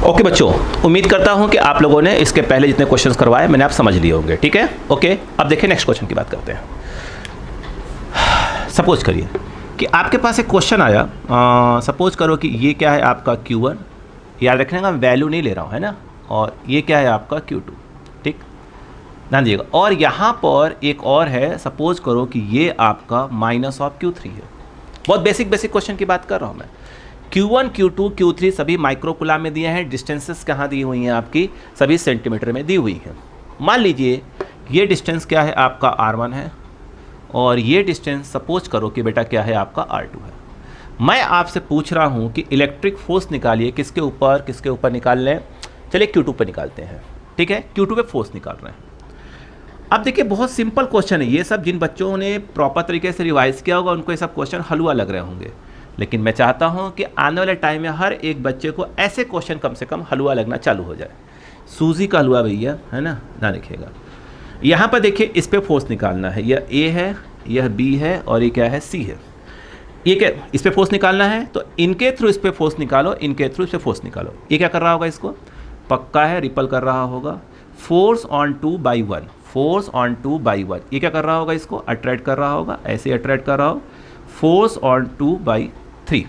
Okay बच्चों, उम्मीद करता हूं कि आप लोगों ने इसके पहले जितने क्वेश्चंस करवाए मैंने आप समझ लिए होंगे। ठीक है, ओके। अब देखिए नेक्स्ट क्वेश्चन की बात करते हैं। सपोज करिए कि आपके पास एक क्वेश्चन आया, सपोज करो कि ये क्या है आपका Q1, याद रखने का वैल्यू नहीं ले रहा हूँ, है ना, और ये क्या है आपका Q2। ठीक, ध्यान दीजिएगा। और यहाँ पर एक और है, सपोज करो कि ये आपका माइनस ऑफ Q3 है। बहुत बेसिक क्वेश्चन की बात कर रहा हूँ मैं। Q1, Q2, Q3 सभी माइक्रोकुलाम में दिए हैं। डिस्टेंसेस कहाँ दी हुई हैं आपकी, सभी सेंटीमीटर में दी हुई हैं। मान लीजिए ये डिस्टेंस क्या है आपका R1 है, और ये डिस्टेंस सपोज करो कि बेटा क्या है आपका R2 है। मैं आपसे पूछ रहा हूँ कि इलेक्ट्रिक फोर्स निकालिए, किसके ऊपर निकाल लें। चलिए Q2 पर निकालते हैं। ठीक है, Q2 पे फोर्स निकाल रहे हैं। अब देखिए बहुत सिंपल क्वेश्चन है ये सब। जिन बच्चों ने प्रॉपर तरीके से रिवाइज किया होगा उनको ये सब क्वेश्चन हलवा लग रहे होंगे, लेकिन मैं चाहता हूं कि आने वाले टाइम में हर एक बच्चे को ऐसे क्वेश्चन कम से कम हलवा लगना चालू हो जाए। सूजी का हलवा भैया, है ना, ध्यान रखिएगा। यहाँ पर देखिए इस पर फोर्स निकालना है। यह A है, यह B है, और ये क्या है C है। ये क्या, इस पर फोर्स निकालना है तो इनके थ्रू इस पर फोर्स निकालो, इनके थ्रू इस पर फोर्स निकालो। ये क्या कर रहा होगा, इसको पक्का है रिपल कर रहा होगा। Force on 2/1, force on 2/1। ये क्या कर रहा होगा, इसको अट्रैक्ट कर रहा होगा, ऐसे अट्रैक्ट कर रहा हो। Force on 2/3।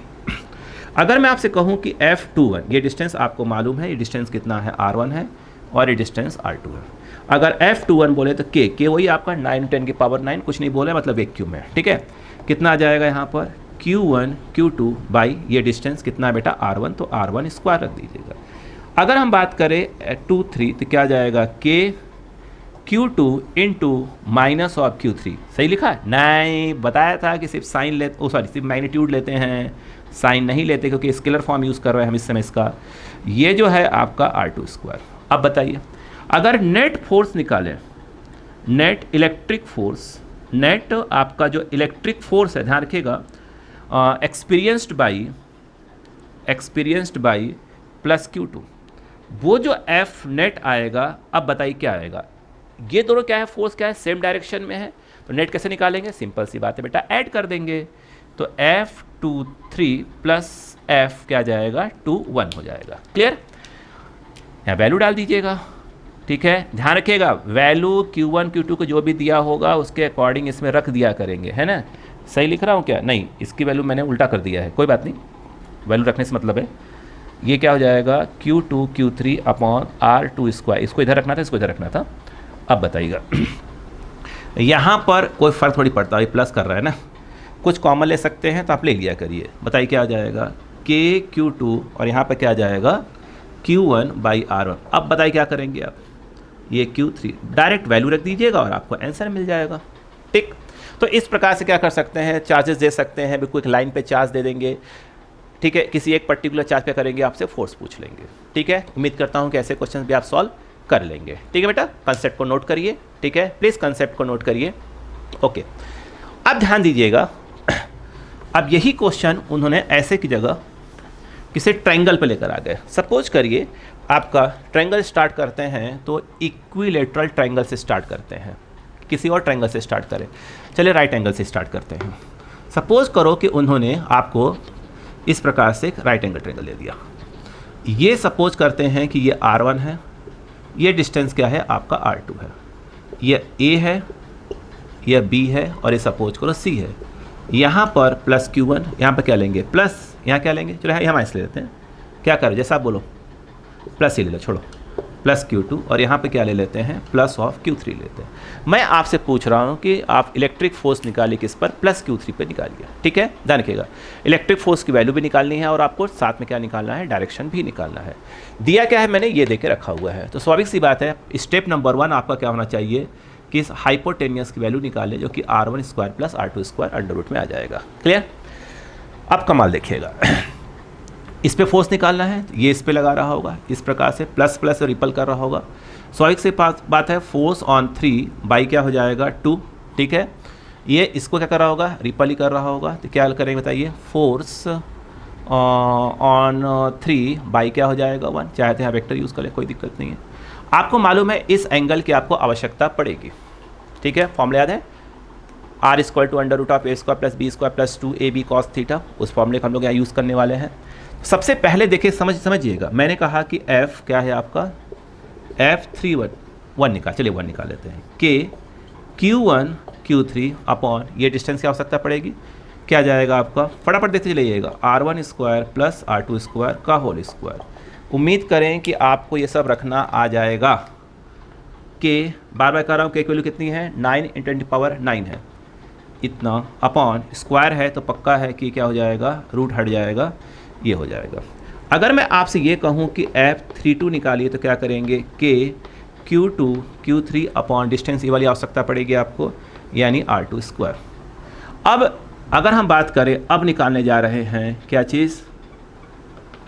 अगर मैं आपसे कहूं कि F21, ये डिस्टेंस आपको मालूम है, ये डिस्टेंस कितना है R1 है, और ये डिस्टेंस R2 है। अगर F21 बोले तो K वही आपका 9 10 की पावर 9, कुछ नहीं बोले मतलब वैक्यूम है। ठीक है, कितना आ जाएगा यहाँ पर Q1 Q2 बाई ये डिस्टेंस कितना है बेटा R1, तो R1 स्क्वायर रख दीजिएगा। अगर हम बात करें 2 3 तो क्या जाएगा K Q2 into minus of Q3। सही लिखा है? नहीं, बताया था कि सिर्फ साइन सिर्फ मैग्नीट्यूड लेते हैं, साइन नहीं लेते, क्योंकि स्केलर फॉर्म यूज़ कर रहे हैं हम इस समय इसका। ये जो है आपका R2 स्क्वायर। अब बताइए अगर नेट फोर्स निकालें, नेट इलेक्ट्रिक फोर्स, नेट आपका जो इलेक्ट्रिक फोर्स है, ध्यान रखिएगा, एक्सपीरियंस्ड बाई प्लस Q2, वो जो F नेट आएगा, अब बताइए क्या आएगा। ये दोनों क्या है, फोर्स क्या है, सेम डायरेक्शन में है, तो नेट कैसे निकालेंगे, सिंपल सी बात है बेटा, ऐड कर देंगे। तो F23 प्लस F क्या जाएगा 21 हो जाएगा। क्लियर? यहाँ वैल्यू डाल दीजिएगा। ठीक है, ध्यान रखिएगा वैल्यू Q1 Q2 को जो भी दिया होगा उसके अकॉर्डिंग इसमें रख दिया करेंगे, है ना। सही लिख रहा हूँ क्या? नहीं, इसकी वैल्यू मैंने उल्टा कर दिया है, कोई बात नहीं, वैल्यू रखने से मतलब है। ये क्या हो जाएगा Q2 Q3 upon R2 square. इसको इधर रखना था, इसको इधर रखना था। अब बताइएगा यहाँ पर कोई फ़र्क थोड़ी पड़ता है, प्लस कर रहा है ना, कुछ कॉमन ले सकते हैं तो आप ले लिया करिए। बताइए क्या आ जाएगा K Q2, और यहाँ पर क्या आ जाएगा Q1 बाई R1। अब बताइए क्या करेंगे आप, ये Q3 डायरेक्ट वैल्यू रख दीजिएगा और आपको आंसर मिल जाएगा। ठीक, तो इस प्रकार से क्या कर सकते हैं, चार्जेस दे सकते हैं, बिल्कुल एक लाइन पे चार्ज दे देंगे। ठीक है, किसी एक पर्टिकुलर चार्ज पे करेंगे, आपसे फोर्स पूछ लेंगे। ठीक है, उम्मीद करता हूँ कि ऐसे क्वेश्चन भी आप सॉल्व कर लेंगे। ठीक है बेटा, कंसेप्ट को नोट करिए। ठीक है, प्लीज़ कंसेप्ट को नोट करिए। ओके, अब ध्यान दीजिएगा, अब यही क्वेश्चन उन्होंने ऐसे की जगह किसी ट्रायंगल पे लेकर आ गए। सपोज करिए आपका ट्रायंगल स्टार्ट करते हैं तो इक्विलेटरल ट्रायंगल से स्टार्ट करते हैं, किसी और ट्रायंगल से स्टार्ट करें। चलिए राइट एंगल से स्टार्ट करते हैं। सपोज करो कि उन्होंने आपको इस प्रकार से एक राइट एंगल ट्रायंगल दे दिया। ये सपोज करते हैं कि ये R1 है, ये डिस्टेंस क्या है आपका R2 है, ये A है, यह B है, और ये सपोज करो C है। यहाँ पर प्लस Q1, यहाँ पर क्या लेंगे प्लस, यहाँ क्या लेंगे, चलो यहाँ माइनस ले लेते हैं। क्या करें, जैसा आप बोलो, प्लस ही ले लो, छोड़ो, प्लस Q2, और यहाँ पे क्या ले लेते हैं, प्लस ऑफ Q3 लेते हैं। मैं आपसे पूछ रहा हूँ कि आप इलेक्ट्रिक फोर्स निकालिए किस पर, प्लस Q3 पे निकालिए। ठीक है, ध्यान रखिएगा इलेक्ट्रिक फोर्स की वैल्यू भी निकालनी है और आपको साथ में क्या निकालना है, डायरेक्शन भी निकालना है। दिया क्या है, मैंने ये दे के रखा हुआ है। तो स्वाभाविक सी बात है, स्टेप नंबर 1 आपका क्या होना चाहिए कि इस हाइपोटेनियस की वैल्यू निकालें, जो कि R1 square plus R2 square under root में आ जाएगा। क्लियर? अब कमाल देखिएगा, इस पे फोर्स निकालना है, ये इस पे लगा रहा होगा, इस प्रकार से प्लस प्लस रिपल कर रहा होगा। स्वाभाविक से बात है, फोर्स ऑन 3 बाई क्या हो जाएगा 2। ठीक है, ये इसको क्या कर रहा होगा, रिपल ही कर रहा होगा। तो क्या करेंगे बताइए, फोर्स ऑन 3 बाई क्या हो जाएगा 1। चाहते हैं वेक्टर यूज़ करें, कोई दिक्कत नहीं है। आपको मालूम है इस एंगल की आपको आवश्यकता पड़ेगी। ठीक है, फॉर्मूला याद है, R square to under root of A square plus B square plus 2AB cos theta. उस फॉर्मूले को हम लोग यहाँ यूज़ करने वाले हैं। सबसे पहले देखिए, समझिएगा, मैंने कहा कि F क्या है आपका, F31 निकाल, चलिए 1 निकाल लेते हैं, के Q1 Q3 अपॉन ये डिस्टेंस की आवश्यकता पड़ेगी, क्या जाएगा आपका, फटाफट देखते चलिएगा, R1 square plus R2 square का होल स्क्वायर। उम्मीद करें कि आपको ये सब रखना आ जाएगा। के बार बार कर रहा हूँ, के वैल्यू कितनी है, 9 × 10⁹ है, इतना अपॉन स्क्वायर है तो पक्का है कि क्या हो जाएगा, रूट हट जाएगा, ये हो जाएगा। अगर मैं आपसे ये कहूँ कि F32 निकालिए तो क्या करेंगे, के Q2 Q3 अपॉन डिस्टेंस, ये वाली आवश्यकता पड़ेगी आपको, यानी R2 स्क्वायर। अब अगर हम बात करें, अब निकालने जा रहे हैं क्या चीज़,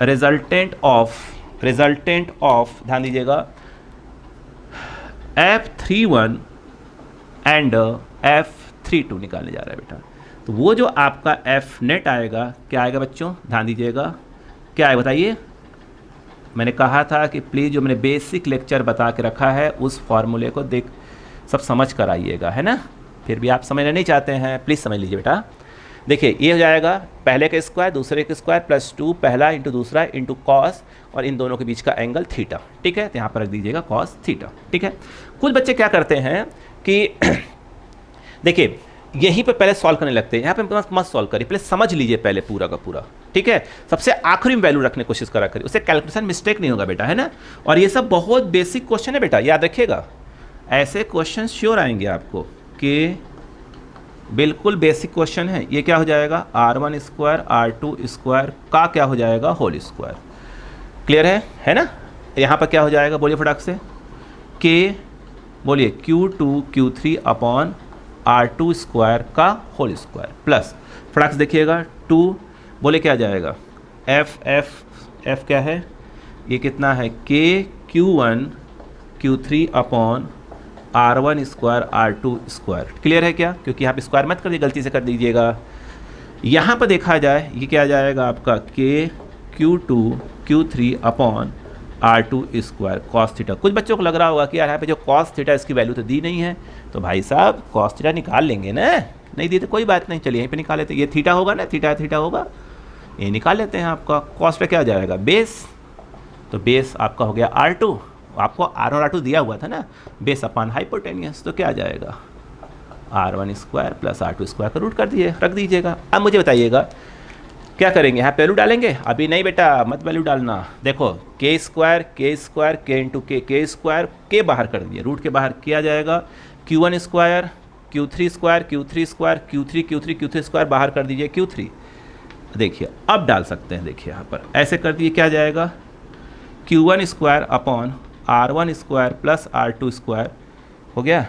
रिजल्टेंट ऑफ, ध्यान दीजिएगा, F31 एंड F32 निकालने जा रहा है बेटा। तो वो जो आपका F नेट आएगा, क्या आएगा बच्चों, ध्यान दीजिएगा, क्या है बताइए। मैंने कहा था कि प्लीज़ जो मैंने बेसिक लेक्चर बता के रखा है उस फॉर्मूले को देख सब समझ कर आइएगा, है ना। फिर भी आप समझना नहीं चाहते हैं, प्लीज़ समझ लीजिए बेटा। देखिए ये हो जाएगा पहले का स्क्वायर दूसरे का स्क्वायर प्लस 2 पहला इंटू दूसरा इंटू कॉस, और इन दोनों के बीच का एंगल थीटा, ठीक है। तो यहाँ पर रख दीजिएगा कॉस थीटा, ठीक है। कुछ बच्चे क्या करते हैं कि देखिए यहीं पे पहले सॉल्व करने लगते हैं, यहाँ पे मत सॉल्व करिए, पहले समझ लीजिए पहले पूरा का पूरा, ठीक है। सबसे आखिरी में वैल्यू रखने की कोशिश करा करिए, उससे कैलकुलेशन मिस्टेक नहीं होगा बेटा, है ना। और ये सब बहुत बेसिक क्वेश्चन है बेटा, याद रखिएगा, ऐसे क्वेश्चन श्योर आएंगे आपको कि बिल्कुल बेसिक क्वेश्चन है। ये क्या हो जाएगा, R1 स्क्वायर R2 स्क्वायर का क्या हो जाएगा, होल स्क्वायर। क्लियर है ना। यहाँ पर क्या हो जाएगा, बोलिए फटाक से, के बोलिए Q2 Q3 upon R2 square का होल स्क्वायर प्लस, फटाक से देखिएगा 2, बोले क्या जाएगा, F क्या है, ये कितना है, के Q1 Q3 upon R1 square R2 square. Clear है क्या, क्योंकि यहाँ पे स्क्वायर मत करिए, गलती से कर दीजिएगा। यहाँ पर देखा जाए ये क्या जाएगा आपका, के Q2 Q3 upon R2 square cos theta. कुछ बच्चों को लग रहा होगा कि यार यहाँ पे जो कॉस थीटा इसकी वैल्यू तो दी नहीं है, तो भाई साहब कॉस थीटा निकाल लेंगे ना, नहीं दी तो कोई बात नहीं, चलिए यहीं पे निकाल लेते हैं। ये थीटा होगा ना, थीटा होगा, ये निकाल लेते हैं। आपका कॉस पे क्या जाएगा, बेस, तो बेस आपका हो गया R2, आपको R1 और R2 दिया हुआ था ना, बेस अपॉन हाइपोटेनियस, तो क्या जाएगा, R1 square plus R2 square का रूट कर दिए, रख दीजिएगा। अब मुझे बताइएगा क्या करेंगे, यहाँ वैल्यू डालेंगे, अभी नहीं बेटा मत वैल्यू डालना। देखो के स्क्वायर के इंटू के स्क्वायर, के बाहर कर दिए, रूट के बाहर किया जाएगा, Q1 square Q3 square Q3 square बाहर कर दीजिए Q3। देखिए अब डाल सकते हैं, देखिए यहाँ पर ऐसे कर दिए, क्या जाएगा, Q1 square upon R1 square plus R2 square हो गया,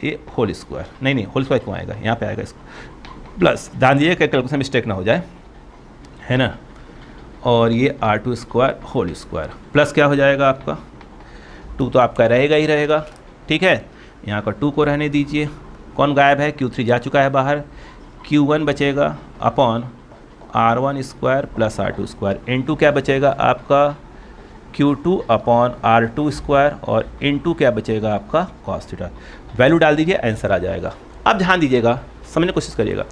ये होल स्क्वायर, नहीं होल स्क्वायर क्यों आएगा, यहाँ पे आएगा इसको प्लस, ध्यान दीजिए कैलकुलेशन मिस्टेक ना हो जाए, है ना। और ये R2 square whole square plus क्या हो जाएगा आपका, 2 तो आपका रहेगा ही रहेगा, ठीक है। यहाँ का 2 को रहने दीजिए, कौन गायब है, Q3 जा चुका है बाहर, Q1 बचेगा upon R1 square plus R2 square, into क्या बचेगा आपका, Q2 अपॉन R2 स्क्वायर, और इनटू क्या बचेगा आपका कॉस थीटा। वैल्यू डाल दीजिए, आंसर आ जाएगा। अब ध्यान दीजिएगा, समझने की कोशिश करिएगा।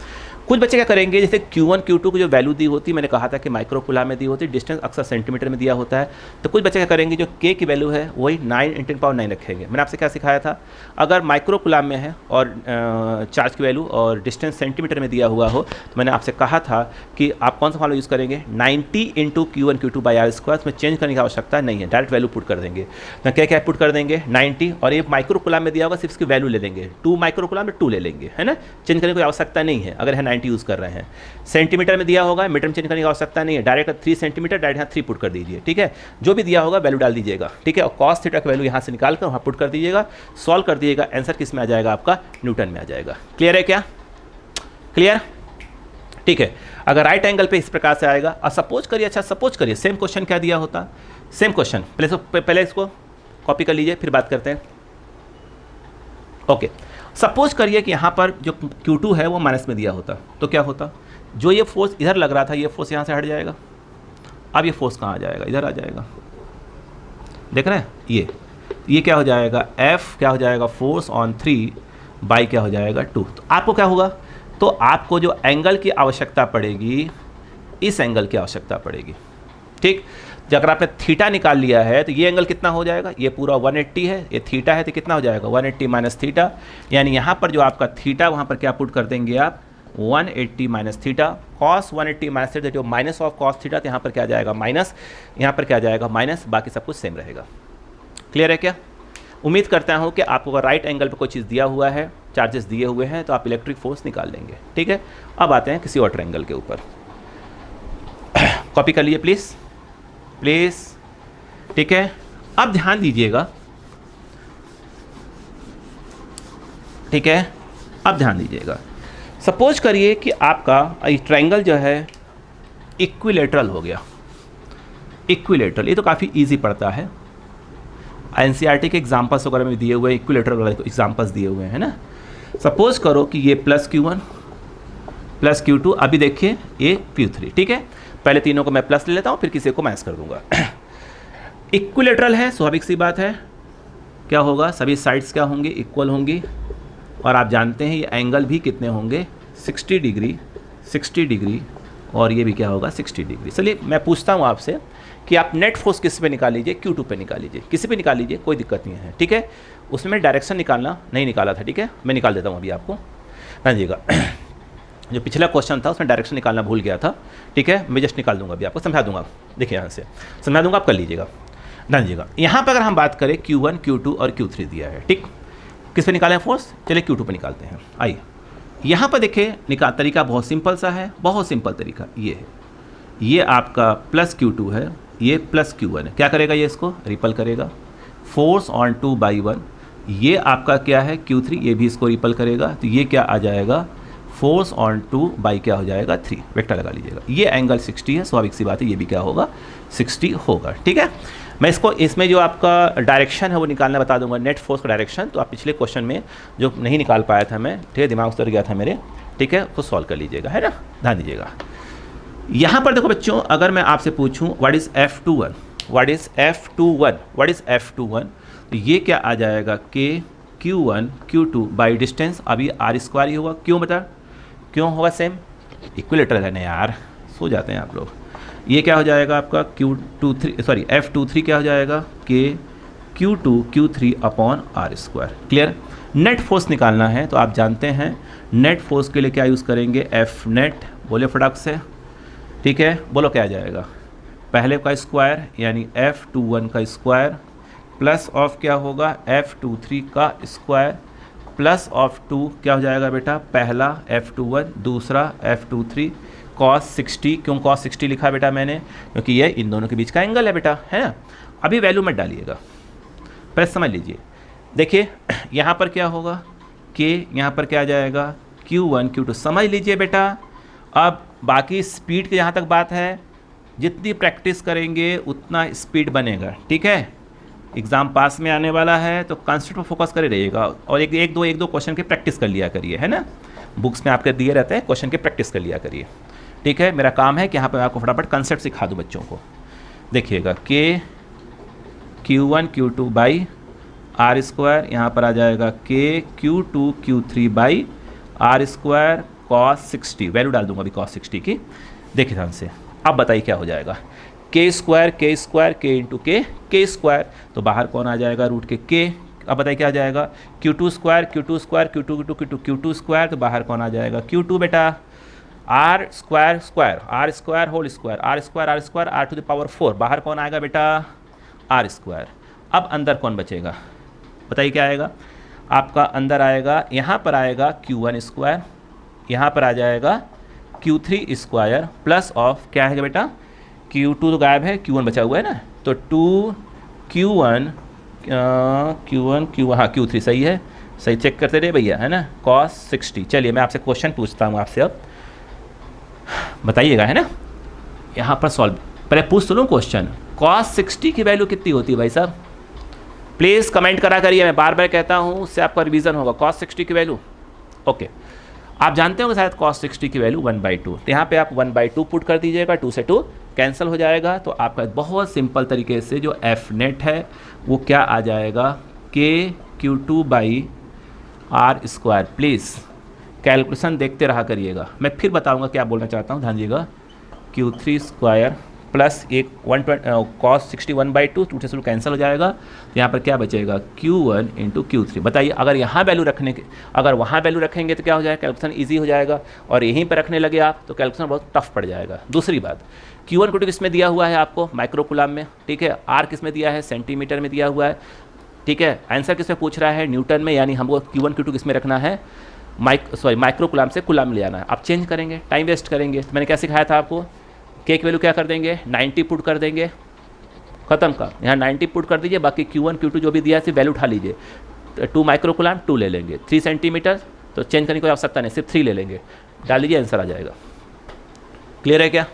कुछ बच्चे क्या करेंगे, जैसे Q1 Q2 की जो वैल्यू दी होती, मैंने कहा था कि माइक्रो कूलाम में दी होती, डिस्टेंस अक्सर सेंटीमीटर में दिया होता है, तो कुछ बच्चे क्या करेंगे, जो K की वैल्यू है वही 9 × 10⁹ रखेंगे। मैंने आपसे क्या सिखाया था, अगर माइक्रो कूलाम में है और चार्ज की वैल्यू और डिस्टेंस सेंटीमीटर में दिया हुआ हो, तो मैंने आपसे कहा था कि आप कौन सा फॉर्मूला यूज़ करेंगे, 90 × Q1 Q2 by R square, उसमें चेंज करने की आवश्यकता नहीं है, डायरेक्ट वैल्यू पुट कर देंगे। तो क्या पुट कर देंगे, 90, और ये माइक्रो कूलाम में दिया होगा, सिर्फ इसकी वैल्यू ले लेंगे, 2 माइक्रो कूलाम में 2 ले लेंगे, है ना, चेंज करने की आवश्यकता नहीं है अगर है 90 यूज़ कर रहे हैं। सेंटीमीटर में दिया होगा, मीटर में चेंज करने की आवश्यकता नहीं है, डायरेक्ट 3 सेंटीमीटर, डायरेक्ट यहाँ 3 पुट कर दीजिए, ठीक है। जो भी दिया होगा वैल्यू डाल दीजिएगा, ठीक है, और कॉस थीटा की वैल्यू यहाँ से निकाल कर वहाँ पुट कर दीजिएगा, सॉल्व कर दीजिएगा, आंसर किस में आ जाएगा आपका, न्यूटन में आ जाएगा। क्लियर है क्या, क्लियर, ठीक है। अगर राइट एंगल पे इस प्रकार से आएगा, और सपोज करिए, अच्छा सपोज करिए सेम क्वेश्चन क्या दिया होता, सेम क्वेश्चन, पहले इसको कॉपी कर लीजिए फिर बात करते हैं। ओके, सपोज करिए कि यहाँ पर जो Q2 है वो माइनस में दिया होता, तो क्या होता, जो ये फोर्स इधर लग रहा था, ये फोर्स यहाँ से हट जाएगा, अब ये फोर्स कहाँ आ जाएगा, इधर आ जाएगा, देख रहे हैं, ये क्या हो जाएगा, F क्या हो जाएगा, फोर्स ऑन 3 बाई क्या हो जाएगा 2। तो आपको क्या होगा, तो आपको जो एंगल की आवश्यकता पड़ेगी, इस एंगल की आवश्यकता पड़ेगी, ठीक। जब अगर आपने थीटा निकाल लिया है तो ये एंगल कितना हो जाएगा, ये पूरा 180 है, ये थीटा है तो कितना हो जाएगा 180 माइनस थीटा, यानी यहाँ पर जो आपका थीटा वहाँ पर क्या पुट कर देंगे आप 180 minus theta, cos 180 minus theta जो माइनस ऑफ कॉस थीटा, तो यहाँ पर क्या जाएगा माइनस, यहाँ पर क्या जाएगा माइनस, बाकी सब कुछ सेम रहेगा। क्लियर है क्या? उम्मीद करता हूँ कि आपको अगर राइट एंगल पर कोई चीज़ दिया हुआ है, चार्जेस दिए हुए हैं, तो आप इलेक्ट्रिक फोर्स निकाल लेंगे। ठीक है, अब आते हैं किसी और ट्रायंगल के ऊपर। कॉपी कर लिए प्लीज़ प्लीज़। ठीक है, अब ध्यान दीजिएगा। ठीक है, अब ध्यान दीजिएगा। सपोज करिए कि आपका ट्रायंगल जो है इक्विलेटरल हो गया। इक्विलेटरल, ये तो काफ़ी इजी पड़ता है, एनसीईआरटी के एग्जाम्पल्स वगैरह में दिए हुए इक्विलेटरल वाले एग्जाम्पल्स दिए हुए हैं ना। सपोज करो कि ये प्लस Q1 प्लस Q2, अभी देखिए ये Q3। ठीक है, पहले तीनों को मैं प्लस ले लेता हूँ, फिर किसी को माइनस कर दूंगा। इक्विलेटरल है, स्वाभाविक सी बात है, क्या होगा सभी साइड्स क्या होंगी इक्वल होंगी, और आप जानते हैं ये एंगल भी कितने होंगे 60 डिग्री, 60 डिग्री, और ये भी क्या होगा 60 डिग्री। चलिए मैं पूछता हूँ आपसे कि आप नेट फोर्स किस पे निकाल लीजिए, Q2 पे निकाल लीजिए, किसी पे निकाल लीजिए, कोई दिक्कत नहीं है। ठीक है, उसमें डायरेक्शन निकालना नहीं निकाला था। ठीक है, मैं निकाल देता हूँ अभी आपको, समझिएगा। जो पिछला क्वेश्चन था उसमें डायरेक्शन निकालना भूल गया था। ठीक है, मैं जस्ट निकाल दूंगा, अभी आपको समझा दूंगा। देखिए यहाँ से समझा दूंगा, आप कर लीजिएगा, जानिएगा। यहाँ पर अगर हम बात करें Q1 Q2 और Q3 दिया है। ठीक, किस पे निकालें फोर्स, चलिए Q2 पे निकालते हैं। आइए यहाँ पर देखिए तरीका बहुत सिंपल सा है, बहुत सिंपल तरीका ये है। ये आपका प्लस Q2 है, ये प्लस Q1 है, क्या करेगा ये इसको रिपल करेगा, फोर्स ऑन 2/1। ये आपका क्या है Q3, ये भी इसको रिपल करेगा, तो ये क्या आ जाएगा फोर्स ऑन 2 क्या हो जाएगा 3, वेक्टर लगा लीजिएगा। ये एंगल 60 है, स्वाभाविक सी बात है, ये भी क्या होगा 60 होगा। ठीक है, मैं इसको इसमें जो आपका डायरेक्शन है वो निकालना बता दूंगा, नेट फोर्स का डायरेक्शन। तो आप पिछले क्वेश्चन में जो नहीं निकाल पाया था मैं, ठीक है, दिमाग उतर गया था मेरे, ठीक है, उसको सॉल्व कर लीजिएगा, है ना, ध्यान दीजिएगा। यहाँ पर देखो बच्चों, अगर मैं आपसे पूछूं what is F21, what is F21, what is F21, तो ये क्या आ जाएगा कि Q1 Q2 बाई डिस्टेंस, अभी R² ही होगा। क्यों बता, क्यों होगा सेम, इक्विलेटरल है ना यार, सो जाते हैं आप लोग। ये क्या हो जाएगा आपका F23 क्या हो जाएगा कि Q2 Q3 upon R²। Clear, net force निकालना है तो आप जानते हैं नेट फोर्स के लिए क्या यूज़ करेंगे, F नेट, बोले फटाक से। ठीक है, बोलो क्या आ जाएगा, पहले का स्क्वायर यानी F21 का स्क्वायर प्लस ऑफ क्या होगा F23 का स्क्वायर प्लस ऑफ 2 क्या हो जाएगा बेटा, पहला F21 दूसरा F23 cos 60। क्यों cos 60 लिखा बेटा मैंने, क्योंकि ये इन दोनों के बीच का एंगल है बेटा, है ना। अभी वैल्यू मत डालिएगा, पहले समझ लीजिए। देखिए यहाँ पर क्या होगा कि यहाँ पर क्या आ जाएगा Q1 Q2, समझ लीजिए बेटा। अब बाकी स्पीड की जहाँ तक बात है, जितनी प्रैक्टिस करेंगे उतना स्पीड बनेगा। ठीक है, एग्ज़ाम पास में आने वाला है तो कॉन्सेप्ट पर फोकस करे रहिएगा, और एक दो क्वेश्चन की प्रैक्टिस कर लिया करिए, है ना। बुक्स में आपके दिए रहते हैं, क्वेश्चन की प्रैक्टिस कर लिया करिए। ठीक है, मेरा काम है कि यहाँ पर आपको फटाफट कंसेप्ट सिखा दूँ बच्चों को। देखिएगा कि Q1 Q2 बाई R², यहाँ पर आ जाएगा कि Q2 Q3 by R² cos 60, value डाल दूंगा अभी cos 60 की। देखिए ध्यान से, अब बताइए क्या हो जाएगा, k² k स्क्वायर, तो बाहर कौन आ जाएगा रूट के k। अब बताइए क्या आ जाएगा Q2 स्क्वायर, तो बाहर कौन आ जाएगा Q2 बेटा, R² whole square, R² to the power 4, बाहर कौन आएगा बेटा R²। अब अंदर कौन बचेगा, बताइए क्या आएगा आपका, अंदर आएगा, यहाँ पर आएगा Q1 स्क्वायर, यहाँ पर आ जाएगा Q3 स्क्वायर प्लस ऑफ क्या है बेटा, Q2 तो गायब है, Q1 बचा हुआ है ना, तो 2Q1 हाँ Q3 सही है, सही चेक करते रहे भैया, है ना, cos 60। चलिए मैं आपसे क्वेश्चन पूछता हूँ आपसे, अब बताइएगा, है ना। यहाँ पर सॉल्व, पहले पूछ तो लूँ क्वेश्चन, cos 60 की वैल्यू कितनी होती है भाई साहब, प्लीज़ कमेंट करा करिए, मैं बार बार कहता हूँ, उससे आपका रिवीजन होगा। cos 60 की वैल्यू, ओके, आप जानते हो शायद cos 60 की वैल्यू 1/2, तो यहाँ पे आप 1/2 पुट कर दीजिएगा, 2 से 2 कैंसिल हो जाएगा, तो आपका बहुत सिंपल तरीके से जो F नेट है वो क्या आ जाएगा कि Q2 by R²। Please calculation देखते रहा करिएगा, मैं फिर बताऊंगा क्या बोलना चाहता हूँ, ध्यान दीजिएगा। Q3 स्क्वायर प्लस एक 120 कॉस 61/2, 2 से कैंसिल हो जाएगा, तो यहाँ पर क्या बचेगा Q1 इंटू Q3। बताइए अगर यहाँ वैल्यू रखने के, अगर वहाँ वैल्यू रखेंगे तो क्या हो जाएगा, कैलकुलेशन ईजी हो जाएगा, और यहीं पर रखने लगे आप तो कैलकुलेशन बहुत टफ पड़ जाएगा। दूसरी बात, Q1 Q2 किस में दिया हुआ है आपको, माइक्रोकुलाम में, ठीक है, R किस में दिया है, सेंटीमीटर में दिया हुआ है, ठीक है, आंसर किस में पूछ रहा है, न्यूटन में, यानी हमको Q1 Q2 किस में रखना है, माइक्रोकुलाम से कुलाम में ले आना है। आप चेंज करेंगे, टाइम वेस्ट करेंगे, तो मैंने क्या सिखाया था आपको, के की वैल्यू क्या कर देंगे, 90 पुट कर देंगे, खत्म का, यहाँ 90 पुट कर दीजिए, बाकी Q1 Q2 जो भी दिया है सिर्फ वैल्यू उठा लीजिए, 2 माइक्रोकुलाम 2 ले लेंगे, 3 सेंटीमीटर तो चेंज करने की कोई आवश्यकता नहीं, सिर्फ 3 ले लेंगे, डाल दीजिए, आंसर आ जाएगा। क्लियर है क्या?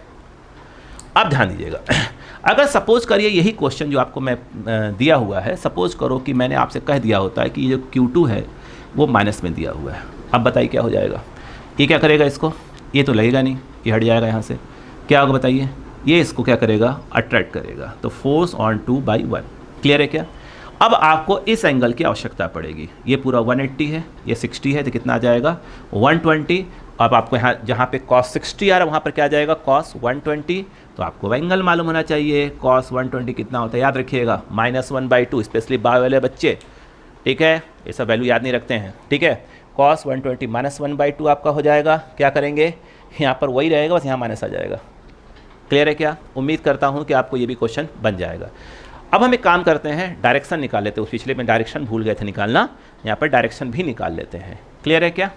अब ध्यान दीजिएगा, अगर सपोज करिए यही क्वेश्चन जो आपको मैं दिया हुआ है, सपोज करो कि मैंने आपसे कह दिया होता है कि ये जो Q2 है वो माइनस में दिया हुआ है, अब बताइए क्या हो जाएगा, ये क्या करेगा इसको, ये तो लगेगा नहीं, ये हट जाएगा यहाँ से, क्या होगा बताइए, ये इसको क्या करेगा, अट्रैक्ट करेगा, तो फोर्स ऑन 2/1। क्लियर है क्या? अब आपको इस एंगल की आवश्यकता पड़ेगी, ये पूरा 180 है, ये 60 है, तो कितना आ जाएगा 120। अब आपको यहाँ जहाँ पे cos 60 आ रहा है वहाँ पर क्या आ जाएगा cos 120, तो आपको एंगल मालूम होना चाहिए, cos 120 कितना होता है याद रखिएगा, -1/2, स्पेशली बाय वाले बच्चे, ठीक है, ये सब वैल्यू याद नहीं रखते हैं, ठीक है, cos 120 -1/2 आपका हो जाएगा, क्या करेंगे, यहाँ पर वही रहेगा, बस यहाँ माइनस आ जाएगा। क्लियर है क्या? उम्मीद करता हूँ कि आपको ये भी क्वेश्चन बन जाएगा। अब हम एक काम करते हैं, डायरेक्शन निकाल लेते हैं, उस पिछले में डायरेक्शन भूल गए थे निकालना, यहाँ पर डायरेक्शन भी निकाल लेते हैं। क्लियर है क्या?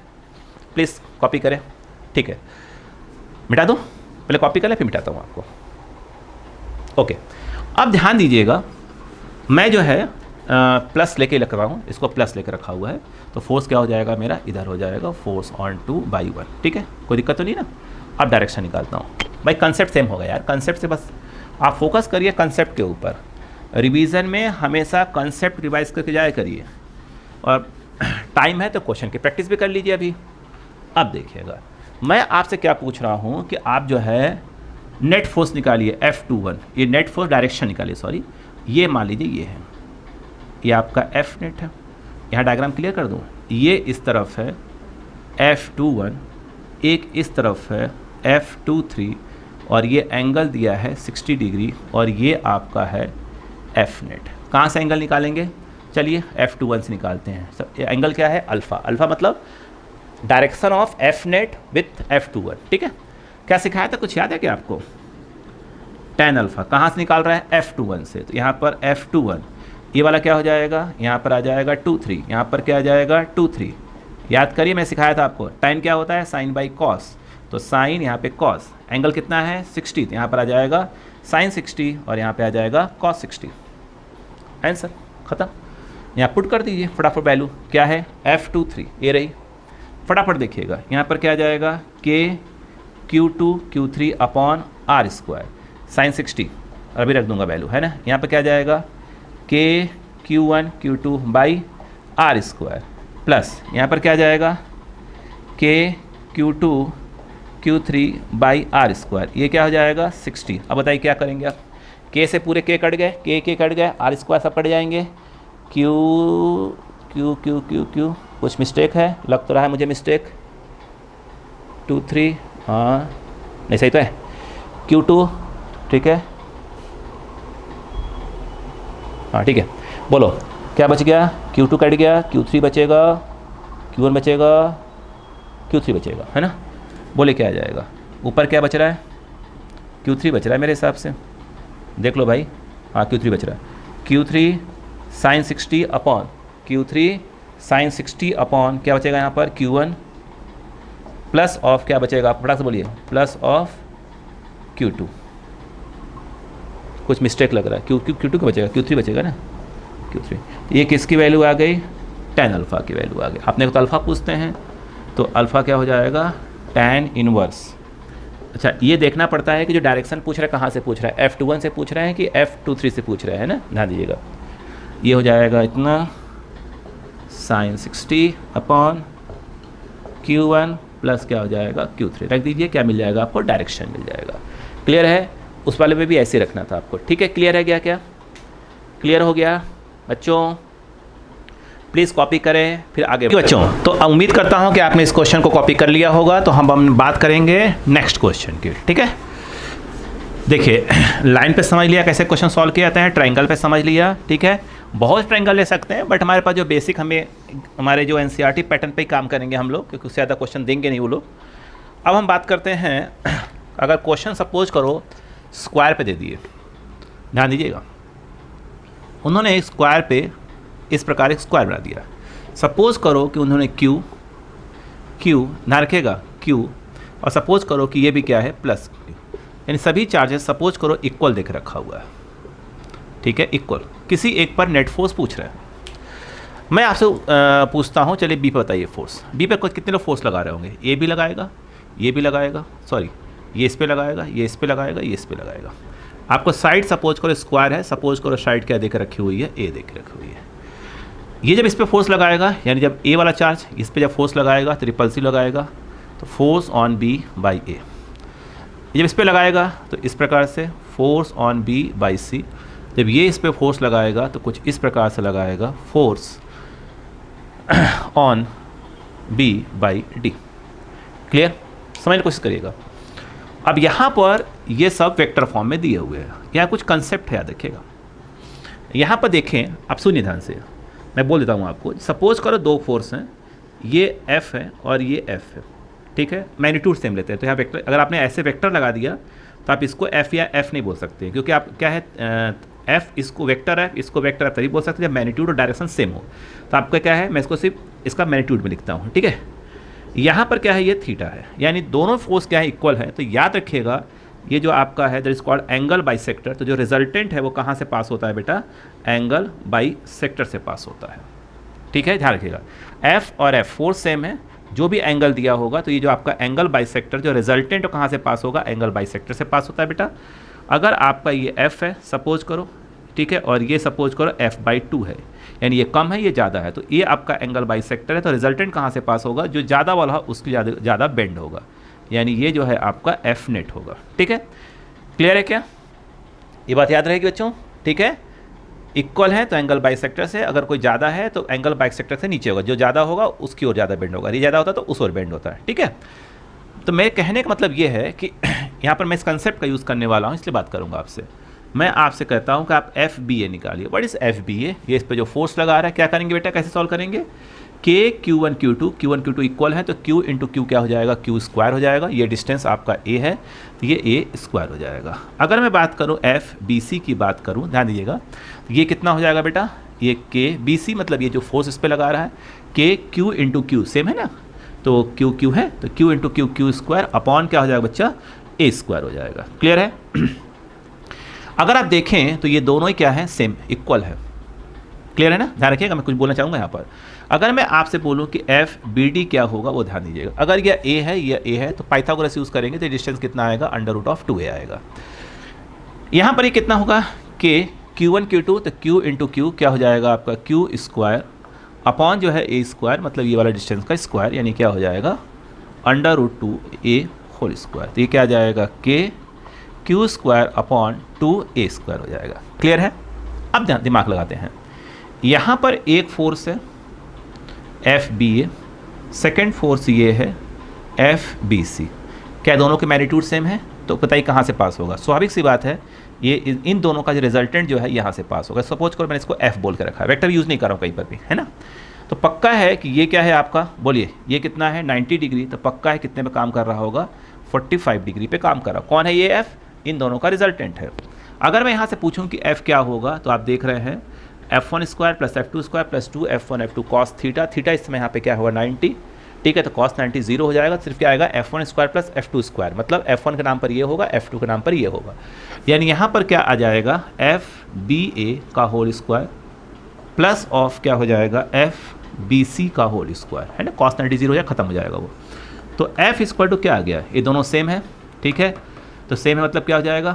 प्लीज़ कॉपी करें, ठीक है, मिटा दूँ, पहले कॉपी कर लें फिर मिटाता हूँ आपको। ओके, अब ध्यान दीजिएगा, मैं जो है प्लस लेके रख रहा हूँ, इसको प्लस लेके रखा हुआ है, तो फोर्स क्या हो जाएगा मेरा, इधर हो जाएगा, फोर्स ऑन 2/1, ठीक है, कोई दिक्कत तो नहीं ना। अब डायरेक्शन निकालता हूँ, भाई कंसेप्ट सेम होगा यार, कंसेप्ट से बस आप फोकस करिए कंसेप्ट के ऊपर, रिवीजन में हमेशा कंसेप्ट रिवाइज करके जाया करिए, और टाइम है तो क्वेश्चन की प्रैक्टिस भी कर लीजिए अभी। अब देखिएगा, मैं आपसे क्या पूछ रहा हूँ कि आप जो है नेट फोर्स निकालिए F21, ये नेट फोर्स डायरेक्शन निकालिए, सॉरी, ये मान लीजिए ये है, ये आपका F नेट है, यहाँ डायग्राम क्लियर कर दूँ, ये इस तरफ है F21, एक इस तरफ है F23, और ये एंगल दिया है 60 डिग्री, और ये आपका है F नेट। कहाँ से एंगल निकालेंगे, चलिए F21 से निकालते हैं। सब एंगल क्या है, अल्फ़ा, अल्फ़ा मतलब direction of F net with F21, ठीक है। क्या सिखाया था, कुछ याद है क्या आपको, tan अल्फ़ा कहाँ से निकाल रहा है, F21 से, तो यहाँ पर F21, ये वाला क्या हो जाएगा, यहाँ पर आ जाएगा 2/3, यहाँ पर क्या आ जाएगा 2/3, याद करिए मैं सिखाया था आपको, tan क्या होता है, साइन बाई कॉस, तो साइन यहाँ पे कॉस, एंगल कितना है 60, तो यहाँ पर आ जाएगा साइन 60, और यहाँ पे आ जाएगा कॉस 60, आंसर ख़त्म। यहाँ पुट कर दीजिए फटाफट, वैल्यू क्या है F23, ये रही, फटाफट देखिएगा, यहाँ पर क्या आ जाएगा Q2 Q3 upon R², sign 60 अभी रख दूंगा वैल्यू, है ना, यहाँ पर क्या आ जाएगा Q1 Q2 by R², plus यहाँ पर क्या आ जाएगा Q2 Q3 बाई R², ये क्या हो जाएगा 60। अब बताइए क्या करेंगे आप, K से पूरे K कट गए, K कट गए, R² सब कट जाएंगे, Q कुछ मिस्टेक है, लग तो रहा है मुझे मिस्टेक, 2 3, हाँ नहीं सही तो है, Q2 ठीक है, हाँ ठीक है, बोलो क्या बच गया, Q2 कट गया, Q3 बचेगा, Q1 बचेगा, Q3 बचेगा, है ना, बोले क्या आ जाएगा, ऊपर क्या बच रहा है, Q3 बच रहा है मेरे हिसाब से, देख लो भाई, हाँ Q3 बच रहा है, Q3 sign 60 upon Q3 sign 60 upon क्या बचेगा यहाँ पर Q1 प्लस ऑफ क्या बचेगा, आप फटाक से बोलिए, प्लस ऑफ Q2, कुछ मिस्टेक लग रहा है, Q2 का बचेगा, Q3 बचेगा ना, Q3, ये किसकी वैल्यू आ गई, tan अल्फ़ा की वैल्यू आ गई। आपने तो अल्फ़ा पूछते हैं, तो अल्फ़ा क्या हो जाएगा tan इनवर्स। अच्छा, ये देखना पड़ता है कि जो डायरेक्शन पूछ रहा है कहाँ से पूछ रहा है, F21 से पूछ रहे हैं कि F23 से पूछ रहे हैं ना, ध्यान दीजिएगा, ये हो जाएगा इतना साइन 60 अपॉन Q1 प्लस क्या हो जाएगा Q3, रख दीजिए, क्या मिल जाएगा आपको, डायरेक्शन मिल जाएगा। क्लियर है, उस वाले में भी ऐसे रखना था आपको, ठीक है, क्लियर है क्या, क्लियर हो गया बच्चों, प्लीज़ कॉपी करें फिर आगे बच्चों। तो उम्मीद करता हूं कि आपने इस क्वेश्चन को कॉपी कर लिया होगा, तो हम बात करेंगे नेक्स्ट क्वेश्चन की, ठीक है। देखिए लाइन पे समझ लिया कैसे क्वेश्चन सॉल्व किया जाता है, ट्रायंगल पे समझ लिया, ठीक है। बहुत ट्रायंगल ले सकते हैं बट हमारे पास जो बेसिक हमें हमारे जो एनसीईआरटी पैटर्न पे ही काम करेंगे हम लोग, क्योंकि उससे ज़्यादा क्वेश्चन देंगे नहीं वो लोग। अब हम बात करते हैं, अगर क्वेश्चन सपोज करो स्क्वायर पे दे दिए, ध्यान दीजिएगा, उन्होंने एक स्क्वायर पे इस प्रकार एक स्क्वायर बना दिया। सपोज करो कि उन्होंने क्यू ध्यान रखेगा क्यू, और सपोज करो कि ये भी क्या है प्लस क्यू, यानी सभी चार्जेस सपोज करो इक्वल देख रखा हुआ है, ठीक है, इक्वल। किसी एक पर नेट फोर्स पूछ रहे हैं। मैं आपसे पूछता हूँ, चलिए बी पर बताइए फोर्स। बी पर कितने लोग फोर्स लगा रहे होंगे? ए भी लगाएगा, ये भी लगाएगा, सॉरी ये इस पे लगाएगा, ये इस पे लगाएगा, ये इस पे लगाएगा। आपको साइड सपोज करो स्क्वायर है, सपोज करो साइड क्या देख रखी हुई है, ए देख रखी हुई है। ये जब इस पे फोर्स लगाएगा, यानी जब ए वाला चार्ज इस पे जब फोर्स लगाएगा तो रिपल्सिव लगाएगा, तो फोर्स ऑन बी बाई ए। जब इस पे लगाएगा तो इस प्रकार से फोर्स ऑन बी बाई सी। जब ये इस पे फोर्स लगाएगा तो कुछ इस प्रकार से लगाएगा, force on B by D. Clear? समझने की कोशिश करिएगा। अब यहाँ पर ये सब वेक्टर फॉर्म में दिए हुए हैं। यहाँ कुछ कंसेप्ट है, याद रखिएगा। यहाँ पर देखें, आप सुनिए ध्यान से, मैं बोल देता हूँ आपको। सपोज करो दो फोर्स हैं, ये F है और ये F है, ठीक है, मैग्नीट्यूड सेम लेते हैं। तो यहाँ वेक्टर, अगर आपने ऐसे वेक्टर लगा दिया तो आप इसको F या F नहीं बोल सकते, क्योंकि आप क्या है F इसको वेक्टर F, इसको वेक्टर F तभी बोल सकते हैं जब मैग्नीट्यूड और डायरेक्शन सेम हो। तो आपका क्या है, मैं इसको सिर्फ इसका मैग्नीट्यूड में लिखता हूँ, ठीक है। यहाँ पर क्या है, ये थीटा है, यानी दोनों फोर्स क्या है, इक्वल है। तो याद रखिएगा ये जो आपका है that is called angle bisector. तो जो रिजल्टेंट है वो कहाँ से पास होता है बेटा, एंगल बाइसेक्टर से पास होता है, ठीक है, ध्यान रखिएगा। F और F फोर्स सेम है, जो भी एंगल दिया होगा तो ये जो आपका एंगल बाइसेक्टर जो रिजल्टेंट कहाँ से पास होगा, एंगल बाइसेक्टर से पास होता है बेटा। अगर आपका ये F है सपोज करो, ठीक है, और ये सपोज करो F/2 है, यानी ये कम है ये ज़्यादा है, तो ये आपका एंगल बाइसेक्टर है। तो रिजल्टेंट कहाँ से पास होगा, जो ज़्यादा वाला है उसकी ज़्यादा बेंड होगा, यानी ये जो है आपका F नेट होगा, ठीक है। क्लियर है क्या? ये बात याद रहेगी बच्चों, ठीक है। इक्वल है तो एंगल बाइसेक्टर से, अगर कोई ज़्यादा है तो एंगल बाइसेक्टर से नीचे होगा, जो ज़्यादा होगा उसकी ओर ज़्यादा बेंड होगा, ये ज़्यादा होता है तो उस ओर बेंड होता है, ठीक है। तो मेरे कहने का मतलब ये है कि यहाँ पर मैं इस कंसेप्ट का यूज़ करने वाला हूँ, इसलिए बात करूँगा आपसे। मैं आपसे कहता हूँ कि आप FBA निकालिए। What is FBA? ये इस पर जो फोर्स लगा रहा है, क्या करेंगे बेटा, कैसे सॉल्व करेंगे? K Q1 Q2 इक्वल है तो Q इंटू Q क्या हो जाएगा, Q स्क्वायर हो जाएगा। ये डिस्टेंस आपका A है तो ये A स्क्वायर हो जाएगा। अगर मैं बात करूँ FBC की बात करूँ, ध्यान दीजिएगा, ये कितना हो जाएगा बेटा, ये KBC मतलब ये जो फोर्स इस पर लगा रहा है, K Q into Q same है ना, तो Q है तो Q into Q square upon क्या हो जाएगा बच्चा, A स्क्वायर हो जाएगा। क्लियर है? अगर आप देखें तो ये दोनों ही क्या है, सेम इक्वल है। क्लियर है ना? ध्यान रखिएगा, मैं कुछ बोलना चाहूँगा यहाँ पर। अगर मैं आपसे बोलूँ कि FBD क्या होगा, वो ध्यान दीजिएगा। अगर यह A है, यह A है, तो पाइथागोरस यूज़ करेंगे तो डिस्टेंस कितना आएगा, √2a आएगा। यहाँ पर ये कितना होगा, K Q1 Q2 तो Q इंटू Q क्या हो जाएगा आपका, Q स्क्वायर अपॉन जो है A स्क्वायर, मतलब ये वाला डिस्टेंस का स्क्वायर, यानी क्या हो जाएगा, √2a होल स्क्वायर। तो ये क्या आ जाएगा, K Q square upon 2a square हो जाएगा। क्लियर है? अब दिमाग लगाते हैं। यहाँ पर एक फोर्स है FBA, सेकेंड फोर्स ये है FBC। क्या दोनों के मैग्नीट्यूड सेम है? तो बताइए कहाँ से पास होगा। स्वाभाविक सी बात है, ये इन दोनों का जो रिजल्टेंट जो है यहाँ से पास होगा। सपोज करो मैंने इसको F बोल के रखा है, वेक्टर यूज़ नहीं कर रहा हूँ कहीं पर भी, है ना। तो पक्का है कि ये क्या है आपका, बोलिए, ये कितना है 90 डिग्री, तो पक्का है कितने पे काम कर रहा होगा, 45 डिग्री पे काम कर रहा। कौन है ये F? इन दोनों का रिजल्टेंट है। अगर मैं यहाँ से पूछूं कि F क्या होगा, तो आप देख रहे हैं F1 square plus F2 square plus 2 F1 F2 cos theta. Theta इस समय यहाँ पे क्या होगा 90, ठीक है, तो कॉस 90 जीरो हो जाएगा। सिर्फ क्या आएगा F1 square plus F2 square, मतलब F1 के नाम पर ये होगा, F2 के नाम पर ये होगा, यानी यहाँ पर क्या आ जाएगा FBA का होल स्क्वायर प्लस ऑफ क्या हो जाएगा FBC का होल स्क्वायर, है ना। कॉस 90 जीरो हो जाएगा, खत्म हो जाएगा वो। तो F इक्वल टू क्या आ गया, ये दोनों सेम है, ठीक है। तो सेम है मतलब क्या हो जाएगा,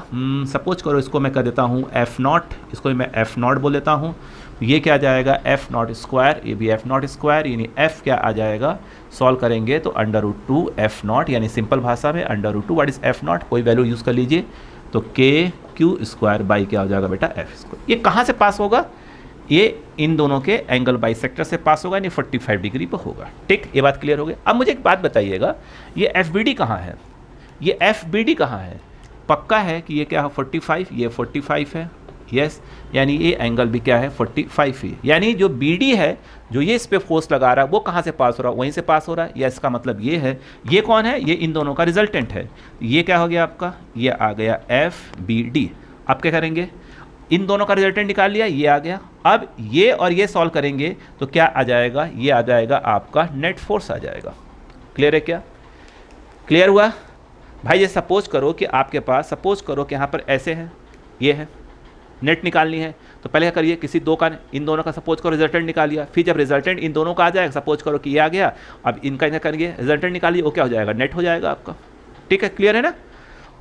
सपोज करो इसको मैं कर देता हूँ F0, इसको मैं F0 बोल देता हूँ। ये क्या आ जाएगा F0 स्क्वायर, ये भी F0 स्क्वायर, यानी F क्या आ जाएगा, सॉल्व करेंगे तो √2 F0, यानी सिंपल भाषा में √2। What is F0? कोई वैल्यू यूज़ कर लीजिए, तो K Q स्क्वायर बाई क्या हो जाएगा बेटा F स्क्वायर। ये कहाँ से पास होगा, ये इन दोनों के एंगल बाइसेक्टर से पास होगा, यानी 45 डिग्री पर होगा, ठीक। ये बात क्लियर हो गई। अब मुझे एक बात बताइएगा, ये FBD कहाँ है, ये FBD कहाँ है? पक्का है कि ये क्या है 45, ये 45 है, यस, यानी ये एंगल भी क्या है 45 ही, यानी जो BD है, जो ये इस पे फोर्स लगा रहा है वो कहाँ से पास हो रहा है, वहीं से पास हो रहा है, या इसका मतलब ये है, ये कौन है, ये इन दोनों का रिजल्टेंट है। ये क्या हो गया आपका, ये आ गया FBD। अब क्या करेंगे, इन दोनों का रिजल्टेंट निकाल लिया, ये आ गया। अब ये और ये सॉल्व करेंगे तो क्या आ जाएगा, ये आ जाएगा आपका नेट फोर्स आ जाएगा। क्लियर है क्या, क्लियर हुआ भाई। ये सपोज करो कि आपके पास, सपोज करो कि यहाँ पर ऐसे है, ये है, नेट निकालनी है, तो पहले क्या करिए, किसी दो का, इन दोनों का सपोज करो रिजल्टेंट निकाल लिया, फिर जब रिजल्टेंट इन दोनों का आ जाएगा, सपोज करो कि ये आ गया, अब इनका क्या करेंगे, रिजल्टेंट निकालिए, वो क्या हो जाएगा, नेट हो जाएगा आपका। ठीक है, क्लियर है ना।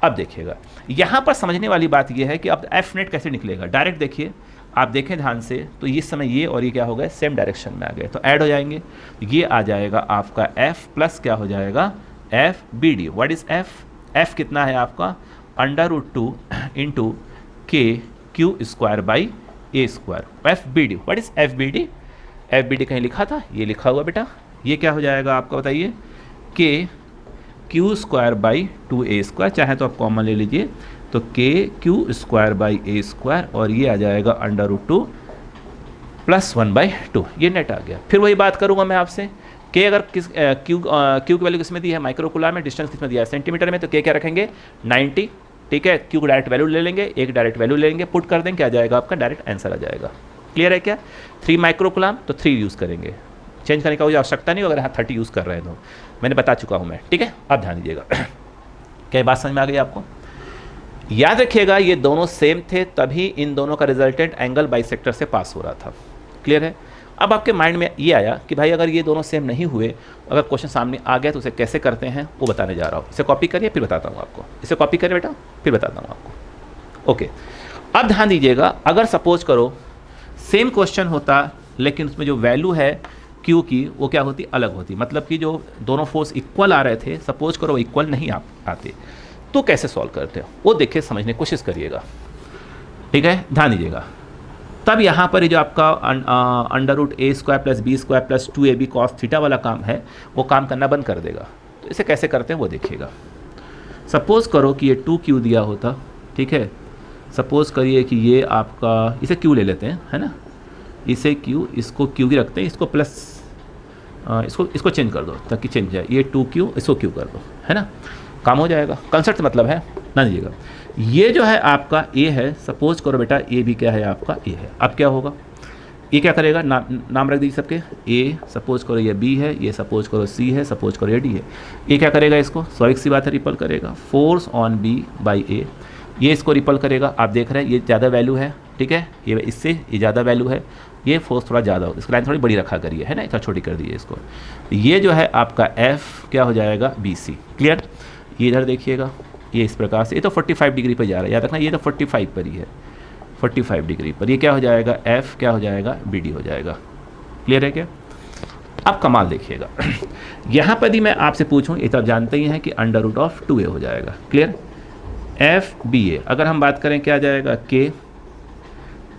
अब देखिएगा, यहाँ पर समझने वाली बात ये है कि अब एफ नेट कैसे निकलेगा। डायरेक्ट देखिए, आप देखें ध्यान से, तो इस समय ये और ये क्या हो गए, सेम डायरेक्शन में आ गए, तो ऐड हो जाएंगे। ये आ जाएगा आपका एफ प्लस क्या हो जाएगा, FBD। What is F, F कितना है आपका, √2 into KQ² by A²। FBD, what is FBD, FBD कहीं लिखा था, ये लिखा हुआ बेटा, ये क्या हो जाएगा आपका बताइए, KQ² बाई 2A², चाहे तो आप कॉमन ले लीजिए, तो KQ² बाई A², और ये आ जाएगा √2 + 1/2, ये नेट आ गया। फिर वही बात करूंगा मैं आपसे, K अगर किस Q की वैल्यू किस में दी है, माइक्रो कूलम में, डिस्टेंस किस में दिया है, सेंटीमीटर में, तो K क्या रखेंगे 90। ठीक है, Q को डायरेक्ट वैल्यू ले लेंगे, एक डायरेक्ट वैल्यू ले लेंगे, पुट कर देंगे, क्या आ जाएगा आपका, डायरेक्ट आंसर आ जाएगा। क्लियर है क्या, 3 माइक्रो कूलम तो 3 यूज़ करेंगे, चेंज करने का कोई आवश्यकता नहीं, अगर यहाँ 30 यूज़ कर रहे हैं तो मैंने बता चुका हूँ मैं। ठीक है, अब ध्यान दीजिएगा, क्या बात समझ में आ गई आपको। याद रखिएगा, ये दोनों सेम थे, तभी इन दोनों का रिजल्टेंट एंगल बाइसेक्टर से पास हो रहा था। क्लियर है। अब आपके माइंड में ये आया कि भाई अगर ये दोनों सेम नहीं हुए, अगर क्वेश्चन सामने आ गया तो उसे कैसे करते हैं वो बताने जा रहा हूँ। इसे कॉपी करिए फिर बताता हूँ आपको, इसे कॉपी करिए बेटा फिर बताता हूँ आपको। ओके, अब ध्यान दीजिएगा, अगर सपोज करो सेम क्वेश्चन होता लेकिन उसमें जो वैल्यू है क्यू की वो क्या होती, अलग होती, मतलब कि जो दोनों फोर्स इक्वल आ रहे थे, सपोज करो इक्वल नहीं आते, तो कैसे सॉल्व करते हो वो देखिए, समझने की कोशिश करिएगा। ठीक है, ध्यान दीजिएगा। तब यहाँ पर ये जो आपका √A² + B² + 2AB cos theta वाला काम है वो काम करना बंद कर देगा। तो इसे कैसे करते हैं वो देखिएगा। सपोज़ करो कि ये 2Q दिया होता, ठीक है, सपोज़ करिए कि ये आपका, इसे Q ले लेते हैं, है ना, इसे Q, इसको Q ही रखते हैं, इसको प्लस, इसको चेंज कर दो ताकि चेंज जाए, ये 2Q, इसको Q कर दो, है ना, काम हो जाएगा। कंसेप्ट मतलब है ना, दीजिएगा। ये जो है आपका A है, सपोज करो बेटा A भी क्या है आपका A है। अब क्या होगा, ये क्या करेगा, नाम रख दीजिए सबके, A सपोज करो ये B है, ये सपोज करो C है, सपोज करो ये D है। ये क्या करेगा, इसको स्वाभाविक सी बात है रिपल करेगा, force on B by A, ये इसको रिपल करेगा। आप देख रहे हैं ये ज़्यादा वैल्यू है, ठीक है, ये इससे ये ज़्यादा वैल्यू है, ये फोर्स थोड़ा ज़्यादा हो, इसकी लाइन थोड़ी बड़ी रखा करिए, है ना, इतना छोटी कर दीजिए इसको। ये जो है आपका F क्या हो जाएगा BC। क्लियर, ये इधर देखिएगा, ये इस प्रकार से, ये तो 45 डिग्री पर जा रहा है, याद रखना ये तो 45 पर ही है, 45 डिग्री पर। ये क्या हो जाएगा, F क्या हो जाएगा, BD हो जाएगा। क्लियर है क्या। अब कमाल देखिएगा, यहाँ पर भी मैं आपसे पूछूं, ये तो आप जानते ही हैं कि √2A हो जाएगा। क्लियर, FBA अगर हम बात करें क्या आ जाएगा, K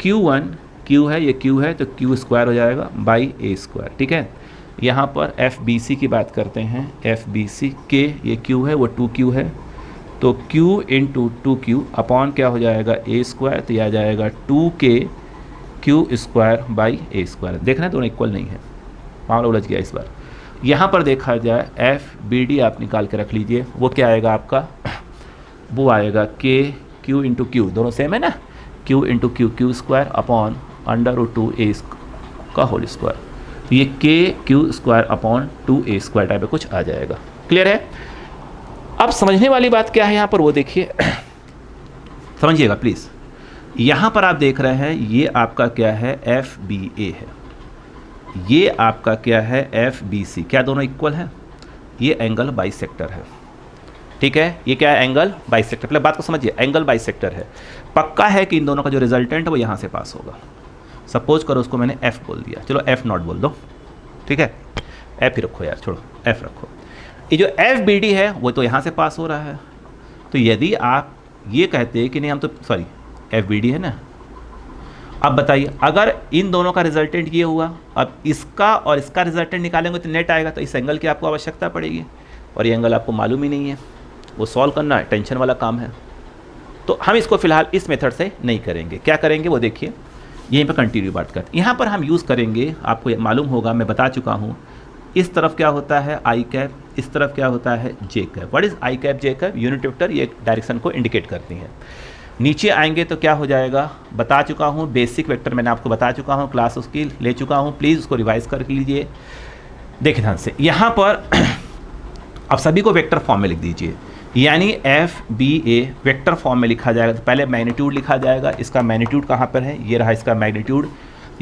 Q1 Q है, ये Q है तो Q² हो जाएगा बाई A²। ठीक है, यहाँ पर FBC की बात करते हैं, FBC K ये Q है, वो 2Q है, तो Q × 2Q अपॉन क्या हो जाएगा A², तो यह आ जाएगा 2K Q² बाई A²। देखना दोनों इक्वल नहीं है, मामला उलझ गया इस बार। यहाँ पर देखा जाए FBD आप निकाल के रख लीजिए, वो क्या आएगा आपका, वो आएगा Q × Q, दोनों सेम है ना, Q × Q Q² upon √2A का होल स्क्वायर, तो ये KQ² अपॉन 2A² टाइप कुछ आ जाएगा। क्लियर है। अब समझने वाली बात क्या है यहाँ पर वो देखिए, समझिएगा प्लीज़। यहाँ पर आप देख रहे हैं ये आपका क्या है, FBA है, ये आपका क्या है FBC, क्या दोनों इक्वल है, ये एंगल बाइसेक्टर है। ठीक है, ये क्या है, एंगल बाइसेक्टर। पहले बात को समझिए, एंगल बाइसेक्टर है, पक्का है कि इन दोनों का जो रिजल्टेंट है वो यहाँ से पास होगा। सपोज करो उसको मैंने F बोल दिया, चलो F0 बोल दो, ठीक है, F ही रखो यार, छोड़ो F रखो। ये जो FBD है वो तो यहाँ से पास हो रहा है, तो यदि आप ये कहते हैं कि नहीं हम तो सॉरी FBD है ना, अब बताइए अगर इन दोनों का रिजल्टेंट ये हुआ, अब इसका और इसका रिजल्टेंट निकालेंगे तो नेट आएगा, तो इस एंगल की आपको आवश्यकता पड़ेगी, और ये एंगल आपको मालूम ही नहीं है, वो सॉल्व करना टेंशन वाला काम है। तो हम इसको फिलहाल इस मेथड से नहीं करेंगे, क्या करेंगे वो देखिए, यहीं पर कंटिन्यू बात करते हैं। यहाँ पर हम यूज़ करेंगे, आपको मालूम होगा, मैं बता चुका हूँ, इस तरफ क्या होता है आई कैप, इस तरफ क्या होता है J cap. What is I cap J cap? Unit vector, ये डायरेक्शन को इंडिकेट करती हैं। नीचे आएंगे तो क्या हो जाएगा, बता चुका हूँ, बेसिक वेक्टर मैंने आपको बता चुका हूँ, क्लास उसकी ले चुका हूँ, प्लीज़ उसको रिवाइज कर लीजिए। देखिए ध्यान से, यहाँ पर अब सभी को वेक्टर फॉर्म में लिख दीजिए, यानी एफ बी ए वेक्टर फॉर्म में लिखा जाएगा। तो पहले मैग्नीट्यूड लिखा जाएगा, इसका मैग्नीट्यूड कहाँ पर है, ये रहा इसका मैग्नीट्यूड,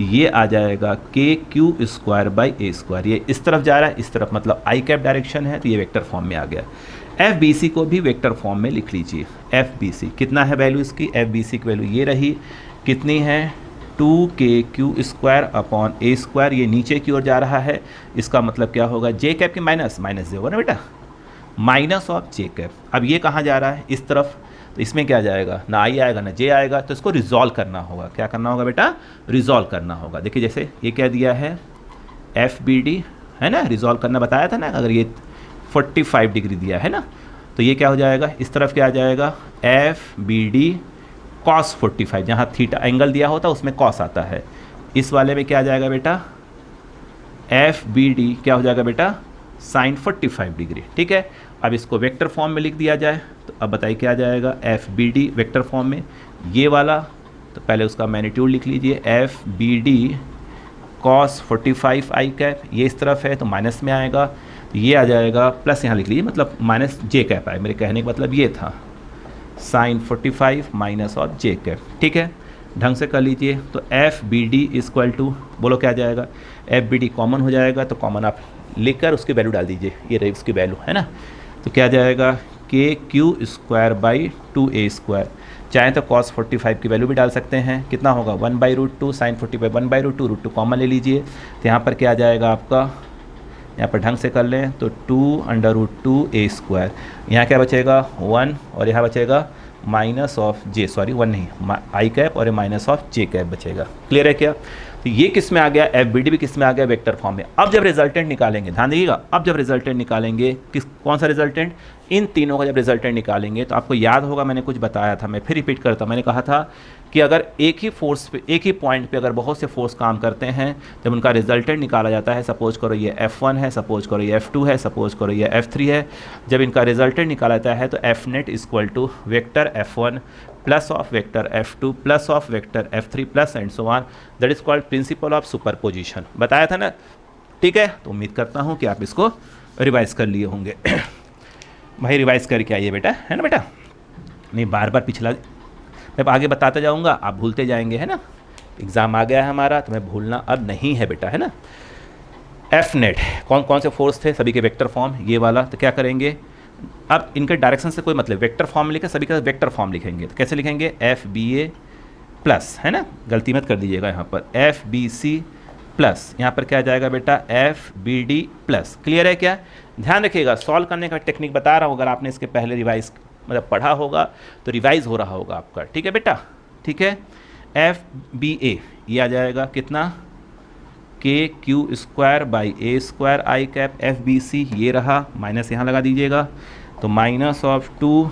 ये आ जाएगा के Q square by A square. ये इस तरफ जा रहा है, इस तरफ मतलब आई कैप डायरेक्शन है, तो ये वेक्टर फॉर्म में आ गया। एफ बी सी को भी वेक्टर फॉर्म में लिख लीजिए। एफ बी सी कितना है वैल्यू इसकी, एफ बी सी की वैल्यू ये रही, कितनी है 2k² स्क्वायर अपॉन ए स्क्वायर। ये नीचे की ओर जा रहा है, इसका मतलब क्या होगा, जे कैप की माइनस माइनस जे होगा ना बेटा, माइनस ऑफ जे कैप। अब ये कहाँ जा रहा है, इस तरफ, तो इसमें क्या जाएगा, ना आई आएगा ना जे आएगा, तो इसको रिजॉल्व करना होगा। क्या करना होगा बेटा, रिजॉल्व करना होगा। देखिए जैसे ये क्या दिया है, एफ बी डी है ना, रिजॉल्व करना बताया था ना, अगर ये 45 डिग्री दिया है ना, तो ये क्या हो जाएगा, इस तरफ क्या आ जाएगा, एफ बी डी कॉस 45, जहाँ थीटा एंगल दिया होता है उसमें कॉस आता है। इस वाले में क्या आ जाएगा बेटा, एफ बी डी क्या हो जाएगा बेटा, साइन 45 डिग्री। ठीक है, अब इसको वेक्टर फॉर्म में लिख दिया जाए, तो अब बताइए क्या आ जाएगा, F B D vector form में, ये वाला तो पहले उसका मैग्नीट्यूड लिख लीजिए, F B D cos 45 I cap, ये इस तरफ है तो माइनस में आएगा, तो ये आ जाएगा प्लस, यहाँ लिख लीजिए, मतलब माइनस जे कैप आए, मेरे कहने का मतलब ये था, sine 45 minus of J cap. ठीक है, ढंग से कर लीजिए। तो F B D equal to, बोलो क्या आ जाएगा, एफ बी डी कॉमन हो जाएगा, तो कॉमन आप लेकर उसकी वैल्यू डाल दीजिए, ये रही उसकी वैल्यू है ना, तो क्या आ जाएगा, के Q square by 2a square. चाहे तो कॉस 45 की वैल्यू भी डाल सकते हैं, कितना होगा 1/√2, साइन 45 1/√2, √2 कॉमन ले लीजिए, तो यहाँ पर क्या आ जाएगा आपका, यहाँ पर ढंग से कर लें तो 2√2a स्क्वायर, यहाँ क्या बचेगा 1, और यहाँ बचेगा माइनस ऑफ जे, सॉरी 1 नहीं, आई कैप और माइनस ऑफ जे कैप बचेगा। क्लियर है क्या, तो ये किस में आ गया, एफ बी डी भी किस में आ गया, वेक्टर फॉर्म में। अब जब रिजल्टेंट निकालेंगे, ध्यान दीजिएगा, अब जब रिजल्टेंट निकालेंगे, कौन सा रिजल्टेंट, इन तीनों का जब रिजल्टेंट निकालेंगे, तो आपको याद होगा मैंने कुछ बताया था, मैं फिर रिपीट करता हूँ, मैंने कहा था कि अगर एक ही फोर्स पे, एक ही पॉइंट पे अगर बहुत से फोर्स काम करते हैं, जब उनका रिजल्टेंट निकाला जाता है, सपोज करो ये F1 है, सपोज करो ये F2 है, सपोज करो ये F3 है, जब इनका रिजल्टेंट निकाला जाता है तो F net equal to vector F1 plus of vector F2 plus of vector F3 plus and so on, that is called principle of superposition. बताया था ना, ठीक है, तो उम्मीद करता हूँ कि आप इसको रिवाइज कर लिए होंगे। भाई रिवाइज करके आइए बेटा, है ना बेटा, नहीं बार बार पिछला मैं आगे बताता जाऊंगा, आप भूलते जाएंगे, है ना, एग्ज़ाम आ गया है हमारा, तो मैं भूलना अब नहीं है बेटा, है ना। एफ नेट कौन कौन से फोर्स थे, सभी के वेक्टर फॉर्म, ये वाला, तो क्या करेंगे, अब इनके डायरेक्शन से कोई मतलब, वेक्टर फॉर्म लिखे, सभी का वेक्टर फॉर्म लिखेंगे, तो कैसे लिखेंगे, एफ बी ए प्लस, है ना, गलती मत कर दीजिएगा यहाँ पर, एफ बी सी प्लस, यहाँ पर क्या आ जाएगा बेटा, F B D plus. Clear है क्या, ध्यान रखिएगा, सॉल्व करने का टेक्निक बता रहा हूँ, अगर आपने इसके पहले रिवाइज मतलब पढ़ा होगा तो रिवाइज हो रहा होगा आपका, ठीक है बेटा, ठीक है। एफ बी ए ये आ जाएगा कितना, K Q square by A square I cap, F B C ये रहा, माइनस यहाँ लगा दीजिएगा, तो माइनस ऑफ 2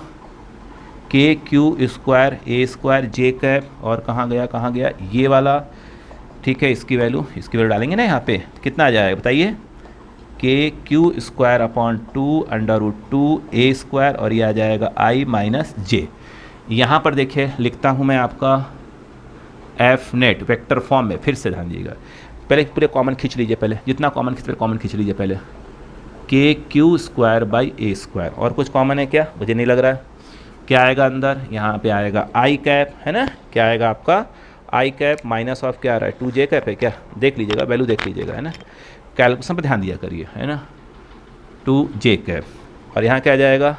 के क्यू स्क्वायर ए स्क्वायर जे कैप, और कहाँ गया ये वाला, ठीक है, इसकी वैल्यू डालेंगे ना यहाँ पे, कितना आ जाएगा बताइए, के क्यू स्क्वायर अपॉन 2√2 ए स्क्वायर, और ये आ जाएगा आई माइनस जे। यहाँ पर देखिए लिखता हूँ मैं आपका एफ नेट वेक्टर फॉर्म में, फिर से ध्यान दीजिएगा, पहले पूरे कॉमन खींच लीजिए, पहले जितना कॉमन खींच कॉमन खींच लीजिए पहले, के Q square by A square, और कुछ कॉमन है क्या, मुझे नहीं लग रहा है, क्या आएगा अंदर, यहाँ पे आएगा आई कैप, है ना, क्या आएगा आपका आई कैप, माइनस ऑफ क्या आ रहा है 2 जे कैप है क्या, देख लीजिएगा, वैल्यू देख लीजिएगा, है ना, कैलकुलेशन पर ध्यान दिया करिए, है ना, 2 जे कैप, और यहाँ क्या आ जाएगा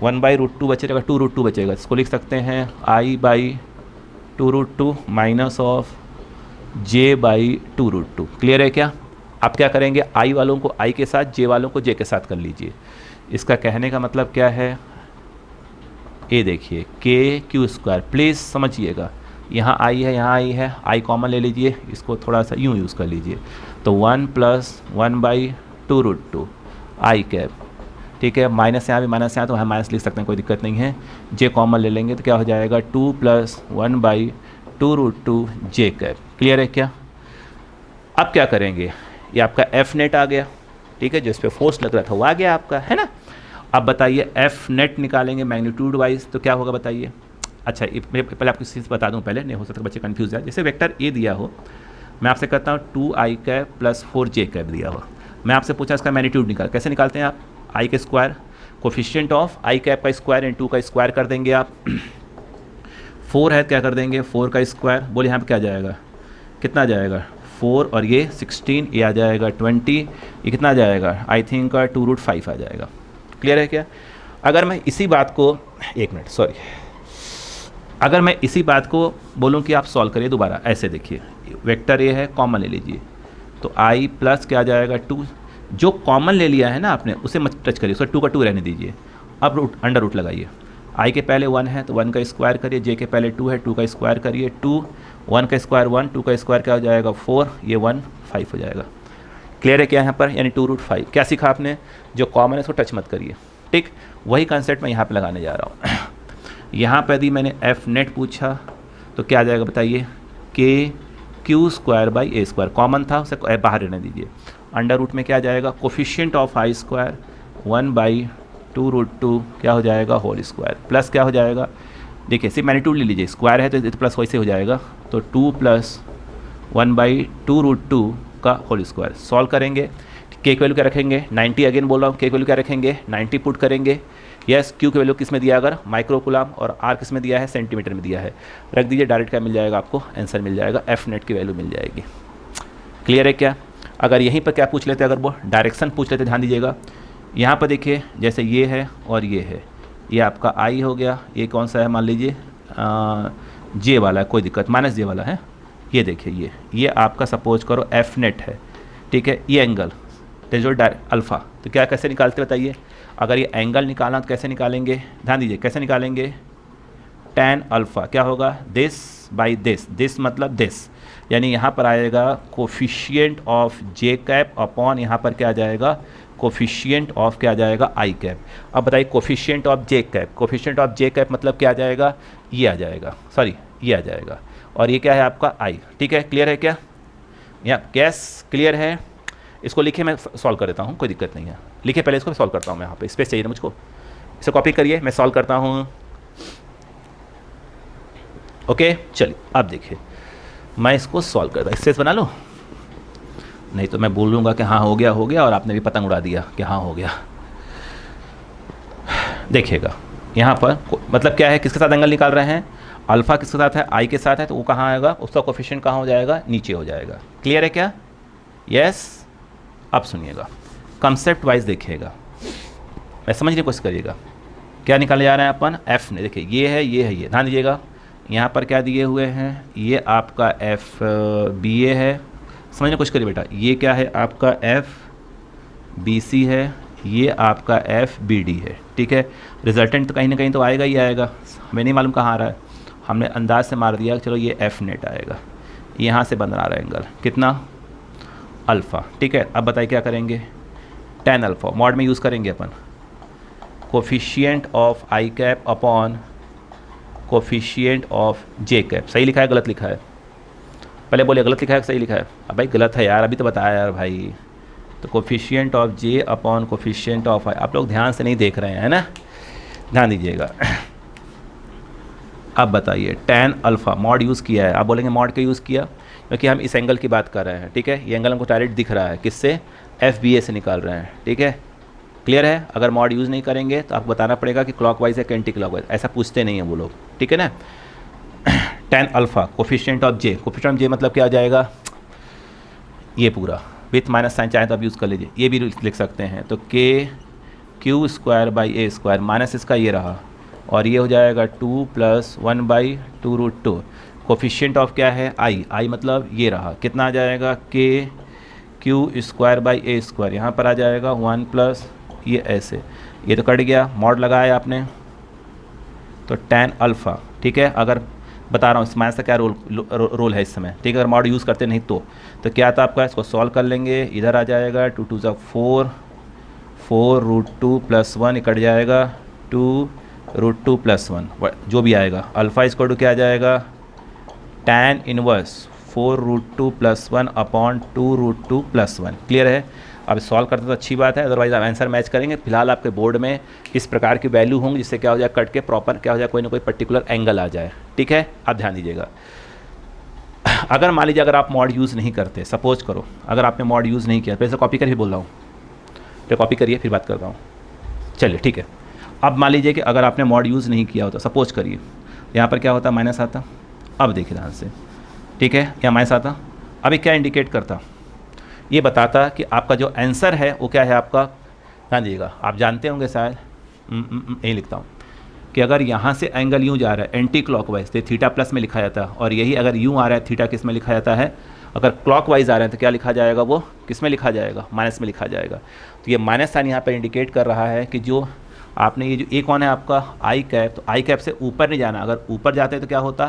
1/√2 बचेगा, 2√2 बचेगा, इसको लिख सकते हैं I by 2√2 minus of J by 2√2। Clear है क्या, आप क्या करेंगे, आई वालों को आई के साथ, जे वालों को जे के साथ कर लीजिए। इसका कहने का मतलब क्या है, ये देखिए के क्यू स्क्वायर, प्लीज़ समझिएगा, यहाँ आई है, यहाँ आई है, आई कॉमन ले लीजिए, इसको थोड़ा सा यूँ यूज़ कर लीजिए, तो 1 + 1/2√2 आई कैप, ठीक है, माइनस यहाँ भी माइनस यहाँ, तो हम माइनस लिख सकते हैं, कोई दिक्कत नहीं है। जे कॉमन ले लेंगे तो क्या हो जाएगा 2 + 1/2√2 जे कैप। क्लियर है क्या? अब क्या करेंगे, ये आपका एफ नेट आ गया, ठीक है, जिस पे फोर्स लग रहा था वो आ गया आपका, है ना। अब बताइए एफ नेट निकालेंगे मैग्नीट्यूड वाइज तो क्या होगा बताइए। अच्छा, मैं पहले आपको चीज़ बता दूं, पहले नहीं हो सकता बच्चे कंफ्यूज जाए। जैसे वेक्टर ए दिया हो, मैं आपसे कहता हूँ 2i कैप + 4j कैप दिया हो, मैं आपसे पूछा इसका मैग्नीट्यूड निकाल, कैसे निकालते हैं आप, आई के square, coefficient of I cap का स्क्वायर इन 2 का स्क्वायर कर देंगे आप। 4 है क्या कर देंगे 4 का स्क्वायर, बोले यहाँ पर क्या जाएगा, कितना जाएगा 4 और ये 16, ये आ जाएगा 20, ये कितना आ जाएगा, आई थिंक 2√5 आ जाएगा। क्लियर है क्या? अगर मैं इसी बात को, एक मिनट सॉरी, अगर मैं इसी बात को बोलूं कि आप सॉल्व करिए दोबारा, ऐसे देखिए, वेक्टर ए है, कॉमन ले लीजिए, तो i प्लस क्या जाएगा 2, जो कॉमन ले लिया है ना आपने उसे मत टच करिए, उसका 2 का 2 रहने दीजिए। अब रूट अंडर रूट लगाइए, i के पहले 1 है तो 1 का स्क्वायर करिए, j के पहले 2 है 2 का स्क्वायर करिए, 2 1 का स्क्वायर 1, 2 का स्क्वायर क्या हो जाएगा 4, ये 1 5 हो जाएगा। क्लियर है क्या यहाँ पर, यानी 2√5। क्या सीखा आपने, जो कॉमन है उसको टच मत करिए, ठीक। वही कंसेप्ट मैं यहाँ पे लगाने जा रहा हूँ। यहाँ पर यदि मैंने एफ नेट पूछा तो क्या आ जाएगा बताइए, k² / a², कॉमन था उसे बाहर रहने दीजिए। अंडर रूट में क्या आ जाएगा, कोफिशिएंट ऑफ i² 1/2√2 क्या हो जाएगा होल स्क्वायर, प्लस क्या हो जाएगा, देखिए सिर्फ मैग्नीट्यूड ले लीजिए, स्क्वायर है तो प्लस वैसे हो जाएगा, तो 2 + 1/2√2 का होल स्क्वायर। सॉल्व करेंगे, के की वैल्यू क्या रखेंगे 90, अगेन बोल रहा हूँ, के की वैल्यू क्या रखेंगे 90 पुट करेंगे। यस, क्यू की वैल्यू किस में दिया, अगर माइक्रो कूलम, और आर किस में दिया है सेंटीमीटर में दिया है, रख दीजिए, डायरेक्ट क्या मिल जाएगा आपको, आंसर मिल जाएगा, एफ नेट की वैल्यू मिल जाएगी। क्लियर है क्या? अगर यहीं पर क्या पूछ लेते, अगर वो डायरेक्शन पूछ लेते, ध्यान दीजिएगा, यहाँ पर देखिए जैसे ये है और ये है, ये आपका आई हो गया, ये कौन सा है मान लीजिए जे वाला है, कोई दिक्कत, -j वाला है, ये देखिए ये आपका सपोज करो एफ नेट है, ठीक है, ये एंगल जो अल्फ़ा, तो क्या कैसे निकालते बताइए, अगर ये एंगल निकालना तो कैसे निकालेंगे, ध्यान दीजिए कैसे निकालेंगे, tan अल्फ़ा क्या होगा दिस बाई दिस मतलब दिस, यानी यहाँ पर आएगा coefficient of J cap upon यहाँ पर क्या आ जाएगा कोफिशिएंट ऑफ क्या आ जाएगा आई कैप। अब बताइए coefficient of J cap, coefficient of J cap मतलब क्या आ जाएगा, ये आ जाएगा, सॉरी ये आ जाएगा, और ये क्या है आपका आई, ठीक है। क्लियर है क्या, यहाँ गैस क्लियर है। इसको लिखे, मैं सॉल्व कर देता हूँ, कोई दिक्कत नहीं है, लिखे पहले इसको सॉल्व करता हूँ मैं, यहाँ पे स्पेस चाहिए ना मुझको, इसे कॉपी करिए, मैं सॉल्व करता हूँ। ओके चलिए अब देखिए, मैं इसको सॉल्व करता हूँ, स्पेस बना लो, नहीं तो मैं बोल लूँगा कि हाँ हो गया और आपने भी पतंग उड़ा दिया कि हाँ हो गया। देखिएगा यहाँ पर मतलब क्या है, किसके साथ एंगल निकाल रहे हैं, अल्फ़ा किसके साथ है, आई के साथ है, तो वो कहाँ आएगा, उसका कोफिशिएंट कहाँ हो जाएगा, नीचे हो जाएगा। क्लियर है क्या, यस। अब सुनिएगा, कंसेप्ट वाइज देखिएगा, मैं समझने की कोशिश करिएगा, क्या निकाले जा रहे हैं अपन, एफ ने, देखिए ये है ये, ध्यान दीजिएगा, यहाँ पर क्या दिए हुए हैं, ये आपका एफ बी ए है, समझने की कोशिश करिए बेटा, ये क्या है आपका एफ बी सी है, ये आपका एफ बी डी है, ठीक है। रिजल्टेंट तो कहीं ना कहीं तो आएगा ही आएगा, हमें नहीं मालूम कहाँ आ रहा है, हमने अंदाज से मार दिया, चलो ये एफ नेट आएगा, यहाँ से बन रहा है एंगल कितना अल्फ़ा, ठीक है। अब बताइए क्या करेंगे, tan अल्फ़ा मॉड में यूज़ करेंगे अपन, coefficient of I cap upon coefficient of J cap. सही लिखा है गलत लिखा है, पहले बोले गलत लिखा है सही लिखा है, अब भाई गलत है यार, अभी तो बताया यार भाई, तो coefficient of J upon coefficient of I, आप लोग ध्यान से नहीं देख रहे हैं है ना, ध्यान दीजिएगा। अब बताइए tan अल्फ़ा मॉड यूज़ किया है, आप बोलेंगे मॉड क्यों यूज़ किया, क्योंकि हम इस एंगल की बात कर रहे हैं, ठीक है, ये एंगल हमको डायरेक्ट दिख रहा है, किससे, एफ बी ए से निकाल रहे हैं, ठीक है। क्लियर है, अगर मॉड यूज़ नहीं करेंगे तो आपको बताना पड़ेगा कि क्लॉकवाइज है कि एंटी क्लॉकवाइज, ऐसा पूछते नहीं है वो लोग, ठीक है ना। tan alpha coefficient of J, coefficient of J मतलब क्या आ जाएगा, ये पूरा विथ माइनस साइन चाहे तो आप यूज़ कर लीजिए, ये भी लिख सकते हैं, तो k²/a², माइनस इसका ये रहा, और ये हो जाएगा 2 + 1/2√2, कोफिशिएंट ऑफ क्या है आई मतलब ये रहा, कितना आ जाएगा k²/a², यहाँ पर आ जाएगा 1 + ये ऐसे, ये तो कट गया, मॉड लगाया आपने, तो tan अल्फ़ा, ठीक है। अगर बता रहा हूँ इस माइनस का क्या रोल है इस समय, ठीक है, अगर मॉड यूज़ करते नहीं तो क्या था आपका, इसको सॉल्व कर लेंगे, इधर आ जाएगा 2 × 2 = 4, 4√2 + 1 कट जाएगा 2√2 + 1 जो भी आएगा। अल्फ़ा इसको टू क्या आ जाएगा tan इनवर्स 4√2 + 1 अपॉन 2√2 + 1। क्लियर है। अब सॉल्व करते तो अच्छी बात है, अदरवाइज आप आंसर मैच करेंगे। फिलहाल आपके बोर्ड में इस प्रकार की वैल्यू होंगी जिससे क्या हो जाए कट के प्रॉपर क्या हो जाए कोई ना कोई पर्टिकुलर एंगल आ जाए। ठीक है, आप ध्यान दीजिएगा। अगर मान लीजिए अगर आप मॉड यूज़ नहीं करते, सपोज करो अगर आपने मॉड यूज़ नहीं किया, फिर से कॉपी करके बोल रहा हूँ, तो कॉपी करिए फिर बात करता हूँ। चलिए ठीक है। अब मान लीजिए कि अगर आपने मॉड यूज़ नहीं किया होता, सपोज करिए यहाँ पर क्या होता माइनस आता। अब देखिए ध्यान से, ठीक है, यहाँ माइनस आता। अभी क्या इंडिकेट करता, ये बताता कि आपका जो आंसर है वो क्या है आपका। ध्यान दीजिएगा, आप जानते होंगे शायद, यही लिखता हूँ कि अगर यहाँ से एंगल यूँ जा रहा है एंटी क्लॉकवाइज तो थीटा प्लस में लिखा जाता है, और यही अगर यूँ आ रहा है थीटा किस में लिखा जाता है। अगर क्लॉकवाइज आ रहे हैं तो क्या लिखा जाएगा, वो किस में लिखा जाएगा, माइनस में लिखा जाएगा। तो ये माइनस साइन यहाँ पर इंडिकेट कर रहा है कि जो आपने ये जो ए कौन है आपका आई कैप, तो आई कैप से ऊपर नहीं जाना। अगर ऊपर जाते तो क्या होता,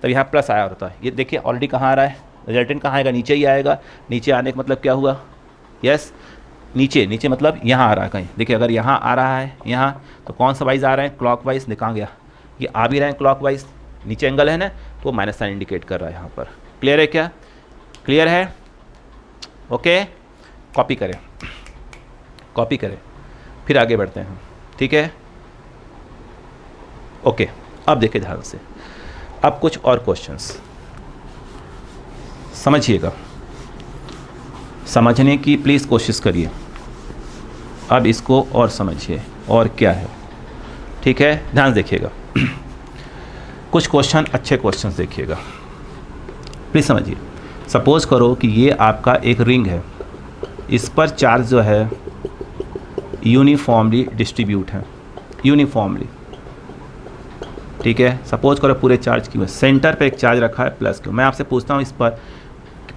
तब यहाँ प्लस आया होता है। ये देखिए ऑलरेडी कहाँ आ रहा है, रिजल्टेंट कहाँ आएगा, नीचे ही आएगा। नीचे आने का मतलब क्या हुआ, यस नीचे, नीचे मतलब यहाँ आ रहा है कहीं। देखिए अगर यहाँ आ रहा है यहाँ, तो कौन सा वाइज आ रहे हैं, क्लॉकवाइज। कहाँ गया, ये आ भी रहे हैं क्लॉकवाइज, नीचे एंगल है ना, तो माइनस साइन इंडिकेट कर रहा है यहाँ पर। क्लियर है क्या, क्लियर है, ओके। कॉपी करें, कॉपी करें, फिर आगे बढ़ते हैं। ठीक है, ओके। अब देखिए ध्यान से, अब कुछ और क्वेश्चंस समझिएगा, समझने की प्लीज़ कोशिश करिए। अब इसको और समझिए और क्या है। ठीक है, ध्यान देखिएगा। कुछ क्वेश्चन अच्छे क्वेश्चंस देखिएगा, प्लीज़ समझिए। सपोज़ करो कि ये आपका एक रिंग है, इस पर चार्ज जो है यूनिफॉर्मली डिस्ट्रीब्यूट है, यूनिफॉर्मली। ठीक है, सपोज करो पूरे चार्ज क्यू है, सेंटर पे एक चार्ज रखा है प्लस क्यू। मैं आपसे पूछता हूँ इस पर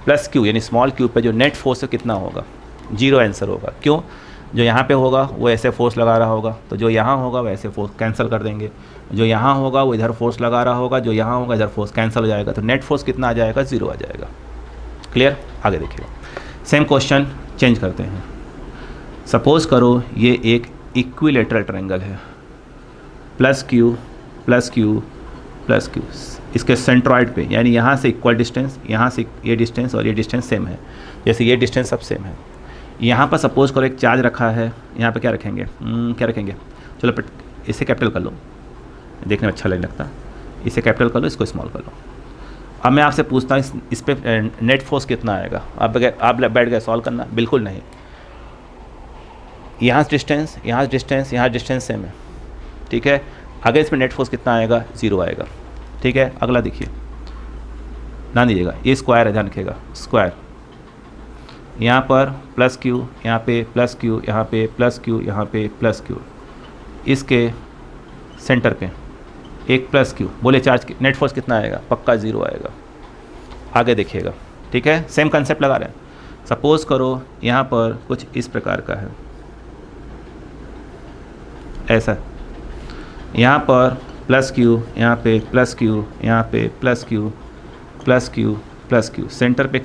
प्लस क्यू यानी स्मॉल क्यू पे जो नेट फोर्स है कितना होगा, 0 आंसर होगा। क्यों, जो यहाँ पे होगा वो ऐसे फोर्स लगा रहा होगा, तो जो यहाँ होगा वो ऐसे फोर्स कैंसिल कर देंगे। जो यहाँ होगा वो इधर फोर्स लगा रहा होगा, जो यहाँ होगा इधर फोर्स कैंसिल हो जाएगा, तो नेट फोर्स कितना आ जाएगा, 0 आ जाएगा। क्लियर, आगे देखिए। सेम क्वेश्चन चेंज करते हैं। सपोज़ करो ये एक इक्विलेटरल ट्रायंगल है, plus Q plus Q plus Q. इसके सेंट्रॉइड पे यानी यहाँ से इक्वल डिस्टेंस, यहाँ से ये डिस्टेंस और ये डिस्टेंस सेम है, जैसे ये डिस्टेंस सब सेम है। यहाँ पर सपोज़ करो एक चार्ज रखा है, यहाँ पे क्या रखेंगे, क्या रखेंगे, चलो इसे कैपिटल कर लो, देखने में अच्छा लगने लगता है। इसे कैपिटल कर लो, इसको स्मॉल कर लो। अब मैं आपसे पूछता हूँ इस पर नेट फोर्स कितना आएगा। आप बैठ गए सॉल्व करना, बिल्कुल नहीं। यहाँ डिस्टेंस, यहाँ डिस्टेंस, यहाँ डिस्टेंस सेम है। ठीक है, अगर इसमें नेट फोर्स कितना आएगा, 0 आएगा। ठीक है, अगला देखिए, ध्यान दीजिएगा, ये स्क्वायर है, ध्यान रखिएगा स्क्वायर। यहाँ पर प्लस क्यू, यहाँ पे प्लस क्यू, यहाँ पे प्लस क्यू, यहाँ पे प्लस क्यू। इसके सेंटर पे एक प्लस क्यू, बोले चार्ज नेट फोर्स कितना आएगा, पक्का 0 आएगा। आगे देखिएगा, ठीक है, सेम कंसेप्ट लगा रहे हैं। सपोज़ करो यहाँ पर कुछ इस प्रकार का है, ऐसा, यहाँ पर प्लस क्यू, यहाँ पे प्लस क्यू, यहाँ पे plus Q plus Q plus Q, centre पे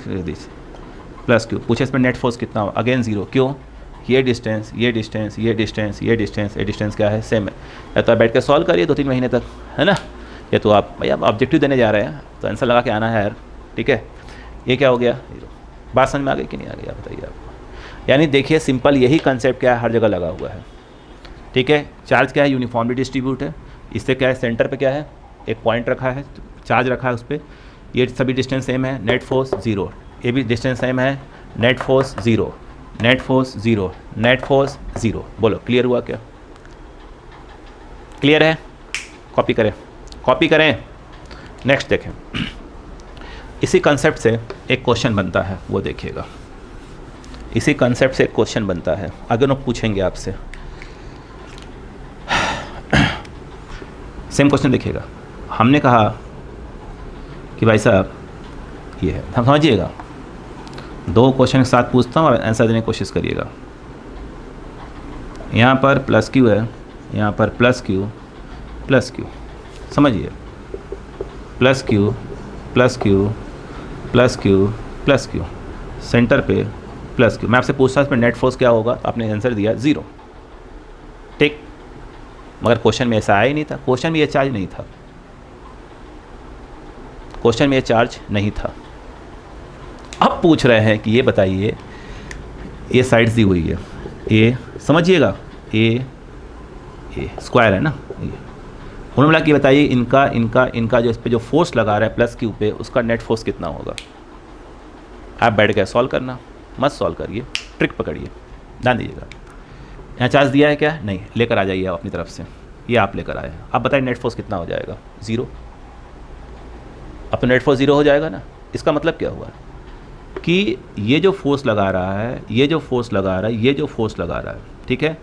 प्लस क्यू। पूछे इसमें नेट फोर्स कितना हो, अगेन 0। क्यों, ये डिस्टेंस, ये डिस्टेंस, ये डिस्टेंस, ये डिस्टेंस, ये डिस्टेंस क्या है, सेम है। या तो आप बैठ कर सॉल्व करिए 2-3 महीने तक, है ना, या तो आप भाई आप ऑब्जेक्टिव देने जा रहे हैं तो आंसर लगा के आना है यार। ठीक है, ये क्या हो गया, 0। बात समझ में आ गई कि नहीं आ गई, आप बताइए आपको। यानी देखिए सिंपल यही कंसेप्ट क्या है, हर जगह लगा हुआ है। ठीक है, चार्ज क्या है, यूनिफॉर्मली डिस्ट्रीब्यूट है। इससे क्या है, सेंटर पे क्या है, एक पॉइंट रखा है, चार्ज रखा है उस पर, ये सभी डिस्टेंस सेम है, नेट फोर्स 0। ये भी डिस्टेंस सेम है, net force 0, net force 0, net force 0। बोलो क्लियर हुआ क्या, क्लियर है। कॉपी करें, कॉपी करें। नेक्स्ट देखें, इसी कंसेप्ट से एक क्वेश्चन बनता है, वो देखिएगा। इसी कंसेप्ट से एक क्वेश्चन बनता है, अगर वो पूछेंगे आपसे, सेम क्वेश्चन देखिएगा। हमने कहा कि भाई साहब ये है, हम समझिएगा, 2 क्वेश्चन के साथ पूछता हूँ और आंसर देने की कोशिश करिएगा। यहाँ पर प्लस क्यू है, यहाँ पर प्लस क्यू प्लस क्यू, समझिए, plus Q plus Q plus Q plus Q, centre पे प्लस क्यू। मैं आपसे पूछता हूँ इसमें नेट फोर्स क्या होगा, आपने आंसर दिया 0। मगर क्वेश्चन में ऐसा आया ही नहीं था, क्वेश्चन में ये चार्ज नहीं था, क्वेश्चन में ये चार्ज नहीं था। अब पूछ रहे हैं कि ये बताइए, ये साइड्स दी हुई है, ए समझिएगा, ए स्क्वायर है ना, ये उन्होंने बोला कि बताइए इनका इनका इनका जो इस पे जो फोर्स लगा रहा है प्लस क्यू पे, उसका नेट फोर्स कितना होगा। आप बैठ गए सॉल्व करना, मत सॉल्व करिए, ट्रिक पकड़िए, ध्यान दीजिएगा। यहाँ चार्ज दिया है क्या, नहीं, लेकर आ जाइए आप अपनी तरफ से, ये आप लेकर आए। अब बताइए नेट फोर्स कितना हो जाएगा, 0। अब तो नेट फोर्स 0 हो जाएगा ना। इसका मतलब क्या हुआ कि ये जो फोर्स लगा रहा है, ये जो फोर्स लगा रहा है, ये जो फोर्स लगा रहा है, ठीक है,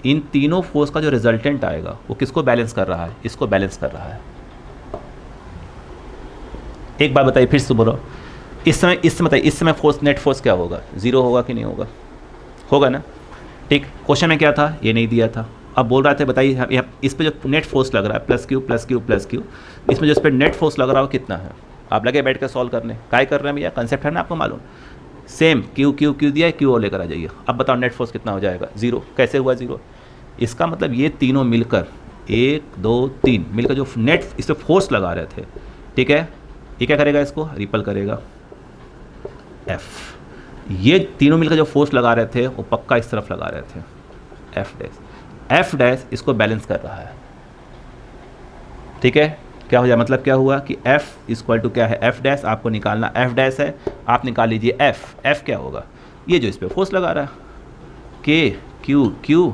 इन तीनों फोर्स का जो रिजल्टेंट आएगा वो किसको बैलेंस कर रहा है, इसको बैलेंस कर रहा है। एक बात बताइए फिर से बोलो, इस समय बताइए, इस समय फोर्स, नेट फोर्स क्या होगा, 0 होगा कि नहीं होगा, होगा ना। ठीक, क्वेश्चन में क्या था, ये नहीं दिया था। अब बोल रहे थे बताइए इस पे जो नेट फोर्स लग रहा है plus Q plus Q plus Q, इसमें जो इस पर नेट फोर्स लग रहा हो कितना है। आप लगे बैठ कर सॉल्व करने, काय कर रहे हैं भैया, कंसेप्ट है ना आपको मालूम। सेम क्यू क्यू क्यू दिया है, क्यू और लेकर आ जाइए। अब बताओ नेट फोर्स कितना हो जाएगा, 0। कैसे हुआ 0, इसका मतलब ये तीनों मिलकर 1 2 3 मिलकर जो नेट इस पर फोर्स लगा रहे थे, ठीक है, ये क्या करेगा, इसको रिपल करेगा, F। ये तीनों मिलकर जो फोर्स लगा रहे थे वो पक्का इस तरफ लगा रहे थे, F डैश इसको बैलेंस कर रहा है, ठीक है। क्या हो जाए, मतलब क्या हुआ कि F इक्वल टू क्या है, F डैश आपको निकालना, F डैश है, आप निकाल लीजिए F क्या होगा, ये जो इस पर फोर्स लगा रहा है, K Q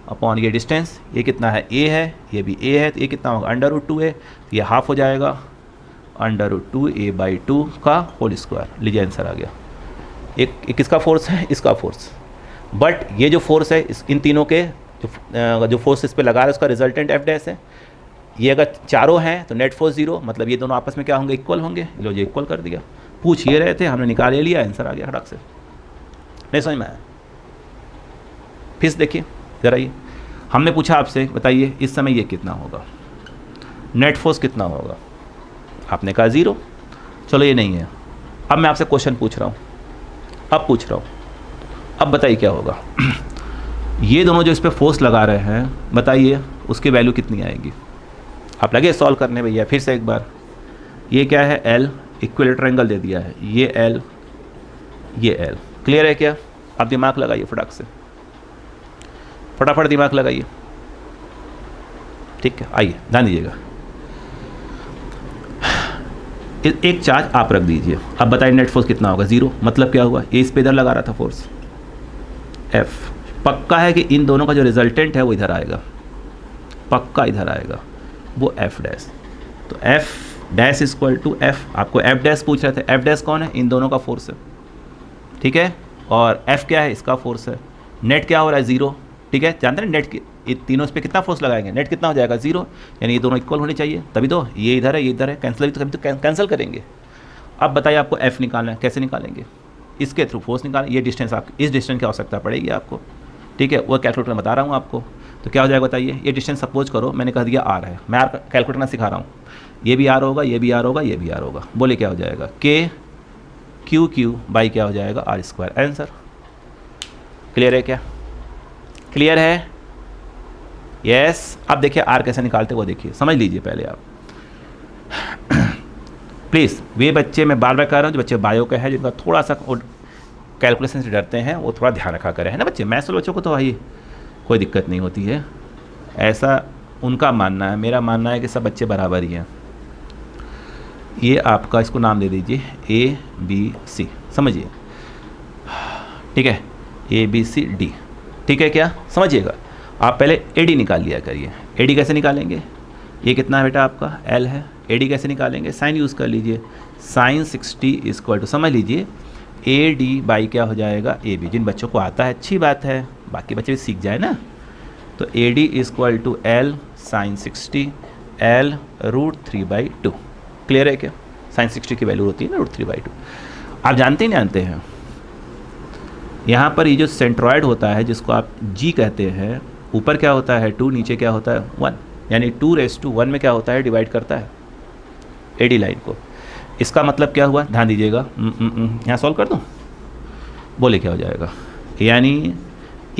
अपॉन ये डिस्टेंस, ये कितना है, A है, ये भी A है, तो ये कितना होगा, √2 है, तो ये हाफ हो जाएगा, √2a/2 का होल स्क्वायर। लीजिए आंसर आ गया। एक किसका फोर्स है, इसका फोर्स, बट ये जो फोर्स है इन तीनों के जो फोर्स इस पर लगा रहा है उसका रिजल्टेंट F डैश है। ये अगर चारों हैं तो नेट फोर्स 0, मतलब ये दोनों आपस में क्या होंगे, इक्वल होंगे। लो जी इक्वल कर दिया, पूछ ये रहे थे, हमने निकाल ले लिया, आंसर आ गया खड़क से। नहीं समझ में आया, फिर देखिए जरा, ये हमने पूछा आपसे बताइए इस समय ये कितना होगा, नेट फोर्स कितना होगा, आपने कहा 0। चलो ये नहीं है, अब मैं आपसे क्वेश्चन पूछ रहा हूँ, अब बताइए क्या होगा। ये दोनों जो इस पर फोर्स लगा रहे हैं, बताइए उसकी वैल्यू कितनी आएगी। आप लगे सॉल्व करने भैया, फिर से एक बार, ये क्या है, L, इक्विलेटरल एंगल दे दिया है, ये L, ये L, क्लियर है क्या। आप दिमाग लगाइए फटाक से, फटाफट दिमाग लगाइए, ठीक है। आइए ध्यान दीजिएगा, एक चार्ज आप रख दीजिए। अब बताइए नेट फोर्स कितना होगा, 0। मतलब क्या हुआ, ये इस पे इधर लगा रहा था फोर्स, F। पक्का है कि इन दोनों का जो रिजल्टेंट है वो इधर आएगा, पक्का इधर आएगा, वो F डैश। तो F dash equal to F, आपको F डैश पूछ रहे थे, F डैश कौन है, इन दोनों का फोर्स है, ठीक है, और F क्या है, इसका फोर्स है। नेट क्या हो रहा है, 0, ठीक है। जानते हैं नेट की, ये तीनों इस पर कितना फोर्स लगाएंगे, नेट कितना हो जाएगा, 0, यानी ये दोनों इक्वल होने चाहिए, तभी तो ये इधर है, ये इधर है, कैंसिल तो कभी तो कैंसिल करेंगे। अब बताइए आपको F निकालना है, कैसे निकालेंगे, इसके थ्रू फोर्स निकालें। ये डिस्टेंस आप, इस डिस्टेंस की आवश्यकता पड़ेगी आपको, ठीक है, वो कैलकुलेटर में बता रहा हूँ आपको। तो क्या हो जाएगा बताइए, ये डिस्टेंस सपोज करो मैंने कह दिया R है, मैं R कैलकुलेटर में सिखा रहा हूँ, ये भी R होगा, ये भी R होगा, ये भी R होगा। बोले क्या हो जाएगा, Q बाई क्या हो जाएगा, R²। आंसर क्लियर है क्या, क्लियर है, यस। अब देखिए R कैसे निकालते वो देखिए, समझ लीजिए पहले आप प्लीज़। वे बच्चे, मैं बार बार कह रहा हूँ, जो बच्चे बायो के हैं, जिनका थोड़ा सा कैलकुलेशन से डरते हैं, वो थोड़ा ध्यान रखा करें, है ना बच्चे। मैथ्स वाले बच्चों को तो भाई कोई दिक्कत नहीं होती है, ऐसा उनका मानना है। मेरा मानना है कि सब बच्चे बराबर ही हैं। ये आपका, इसको नाम दे दीजिए ABC, समझिए, ठीक है, ABCD, ठीक है क्या, समझिएगा। आप पहले AD निकाल लिया करिए। AD कैसे निकालेंगे, ये कितना है बेटा आपका, L है। AD कैसे निकालेंगे, साइन यूज़ कर लीजिए, साइन 60 इक्वल टू, समझ लीजिए, AD बाई क्या हो जाएगा, AB। जिन बच्चों को आता है अच्छी बात है, बाकी बच्चे भी सीख जाए ना। तो AD equal to L sine 60, L √3/2। Clear है क्या, साइन 60 की वैल्यू होती है ना √3/2। आप जानते ही नहीं जानते हैं, यहाँ पर ये जो सेंट्रॉयड होता है, जिसको आप G कहते हैं, ऊपर क्या होता है 2, नीचे क्या होता है 1, यानी 2⁻1 में क्या होता है, डिवाइड करता है AD लाइन को। इसका मतलब क्या हुआ, ध्यान दीजिएगा, यहाँ सॉल्व कर दूँ, बोले क्या हो जाएगा, यानी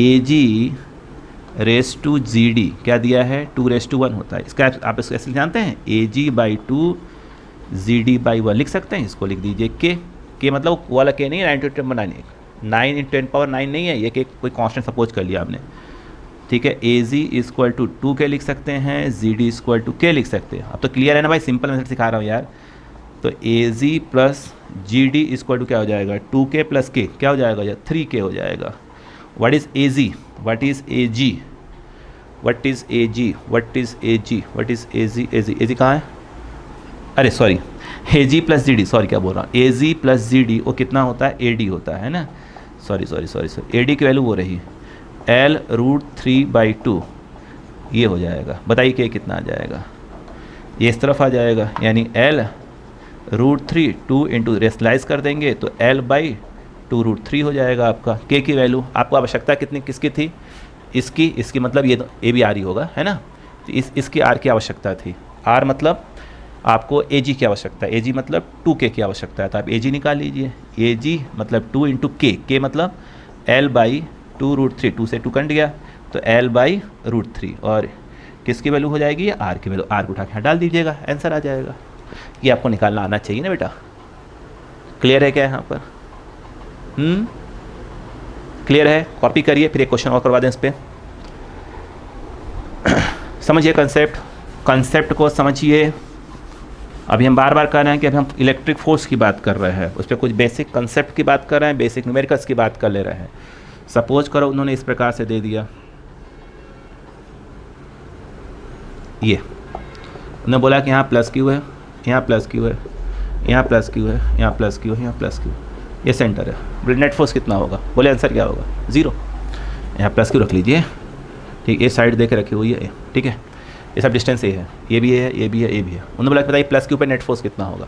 AG raise to G D क्या दिया है, 2:1 होता है। इसका आप इसको ऐसे जानते हैं, AG/2 GD/1 लिख सकते हैं। इसको लिख दीजिए के मतलब वो वाला के नहीं है, 9 × 10⁹ 9 × 10⁻9 नहीं है ये, कि कोई कांस्टेंट सपोज कर लिया आपने, ठीक है। AG=2K लिख सकते हैं, GD=K लिख सकते हैं। अब तो क्लियर है ना भाई, सिंपल मेथड सिखा रहा हूँ यार। तो AG + GD क्या हो जाएगा, 2K + K क्या हो जाएगा या 3K हो जाएगा। What is AG, what is AG, what is AG, what is AG, what is AG, AG कहाँ है, अरे सॉरी, AG + GD, सॉरी क्या बोल रहा हूँ, AG + GD वो कितना होता है, AD होता है ना, सॉरी, AD की वैल्यू वो रही L√3/2 ये हो जाएगा। बताइए कि कितना आ जाएगा, ये इस तरफ आ जाएगा, यानी L√3 2 इंटू रेशनलाइज कर देंगे तो L/2√3 हो जाएगा आपका। K की वैल्यू आपको आवश्यकता कितनी किसकी थी, इसकी मतलब ये ए भी आर ही होगा है ना। तो इसकी R की आवश्यकता थी, R मतलब आपको AG की आवश्यकता है, AG मतलब 2K की आवश्यकता है, तो आप AG निकाल लीजिए। AG मतलब 2 × K, K मतलब L/2√3, 2 से 2 कट गया तो L/√3, और किसकी वैल्यू हो जाएगी, R की वैल्यू, R को उठा के डाल दीजिएगा, आंसर आ जाएगा। ये आपको निकालना आना चाहिए ना बेटा। क्लियर है क्या यहाँ पर, क्लियर है। कॉपी करिए, फिर एक क्वेश्चन और करवा दें इस पर। समझिए कंसेप्ट को समझिए। अभी हम बार बार कर रहे हैं कि अभी हम इलेक्ट्रिक फोर्स की बात कर रहे हैं, उस पर कुछ बेसिक कंसेप्ट की बात कर रहे हैं, बेसिक न्यूमेरिकल्स की बात कर ले रहे हैं। सपोज करो उन्होंने इस प्रकार से दे दिया, ये उन्होंने बोला कि यहाँ +Q है, यहाँ +Q है, यहाँ +Q है, यहाँ +Q है, यहाँ +Q, ये सेंटर है। बोले नेट फोर्स कितना होगा, बोले आंसर क्या होगा, 0। यहाँ +Q रख लीजिए, ठीक, ये साइड देख रखी हुई है, ठीक है, ये सब डिस्टेंस ये है, ये भी है, ये भी है, ये भी है। उन्होंने बोला बताइए +Q पे नेट फोर्स कितना होगा,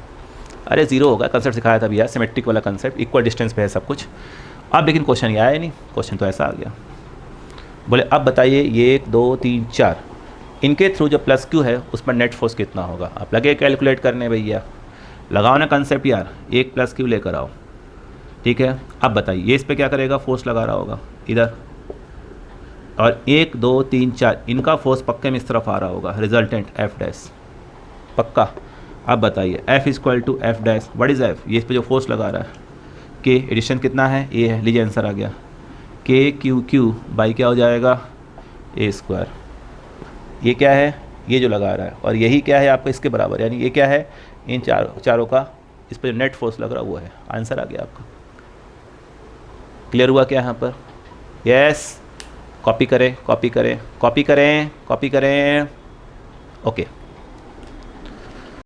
अरे 0 होगा। कंसेप्ट सिखाया था भैया, सिमेट्रिक वाला कंसेप्ट, इक्वल डिस्टेंस पे है सब कुछ। अब लेकिन क्वेश्चन ये आया नहीं, क्वेश्चन तो ऐसा आ गया, बोले अब बताइए ये 1 2 3 4 इनके थ्रू जो +Q है उस पर नेट फोर्स कितना होगा। आप लगे कैलकुलेट करने भैया, लगाओ ना कंसेप्ट यार, एक +Q लेकर आओ, ठीक है। अब बताइए ये इस पर क्या करेगा, फोर्स लगा रहा होगा इधर, और 1 2 3 4 इनका फोर्स पक्के में इस तरफ आ रहा होगा, रिजल्टेंट F' पक्का। अब बताइए F=F', व्हाट इज़ F, ये इस पर जो फोर्स लगा रहा है, K एडिशन कितना है, A है, लीजिए आंसर आ गया, KQQ बाई क्या हो जाएगा, A²। ये क्या है, ये जो लगा रहा है, और यही क्या है आपका इसके बराबर, यानी ये क्या है, इन चारों का इस पर जो नेट फोर्स लग रहा है वो है। आंसर आ गया आपका। क्लियर हुआ क्या यहाँ पर, यस। कॉपी करें, कॉपी करें, कॉपी करें, कॉपी करें, ओके।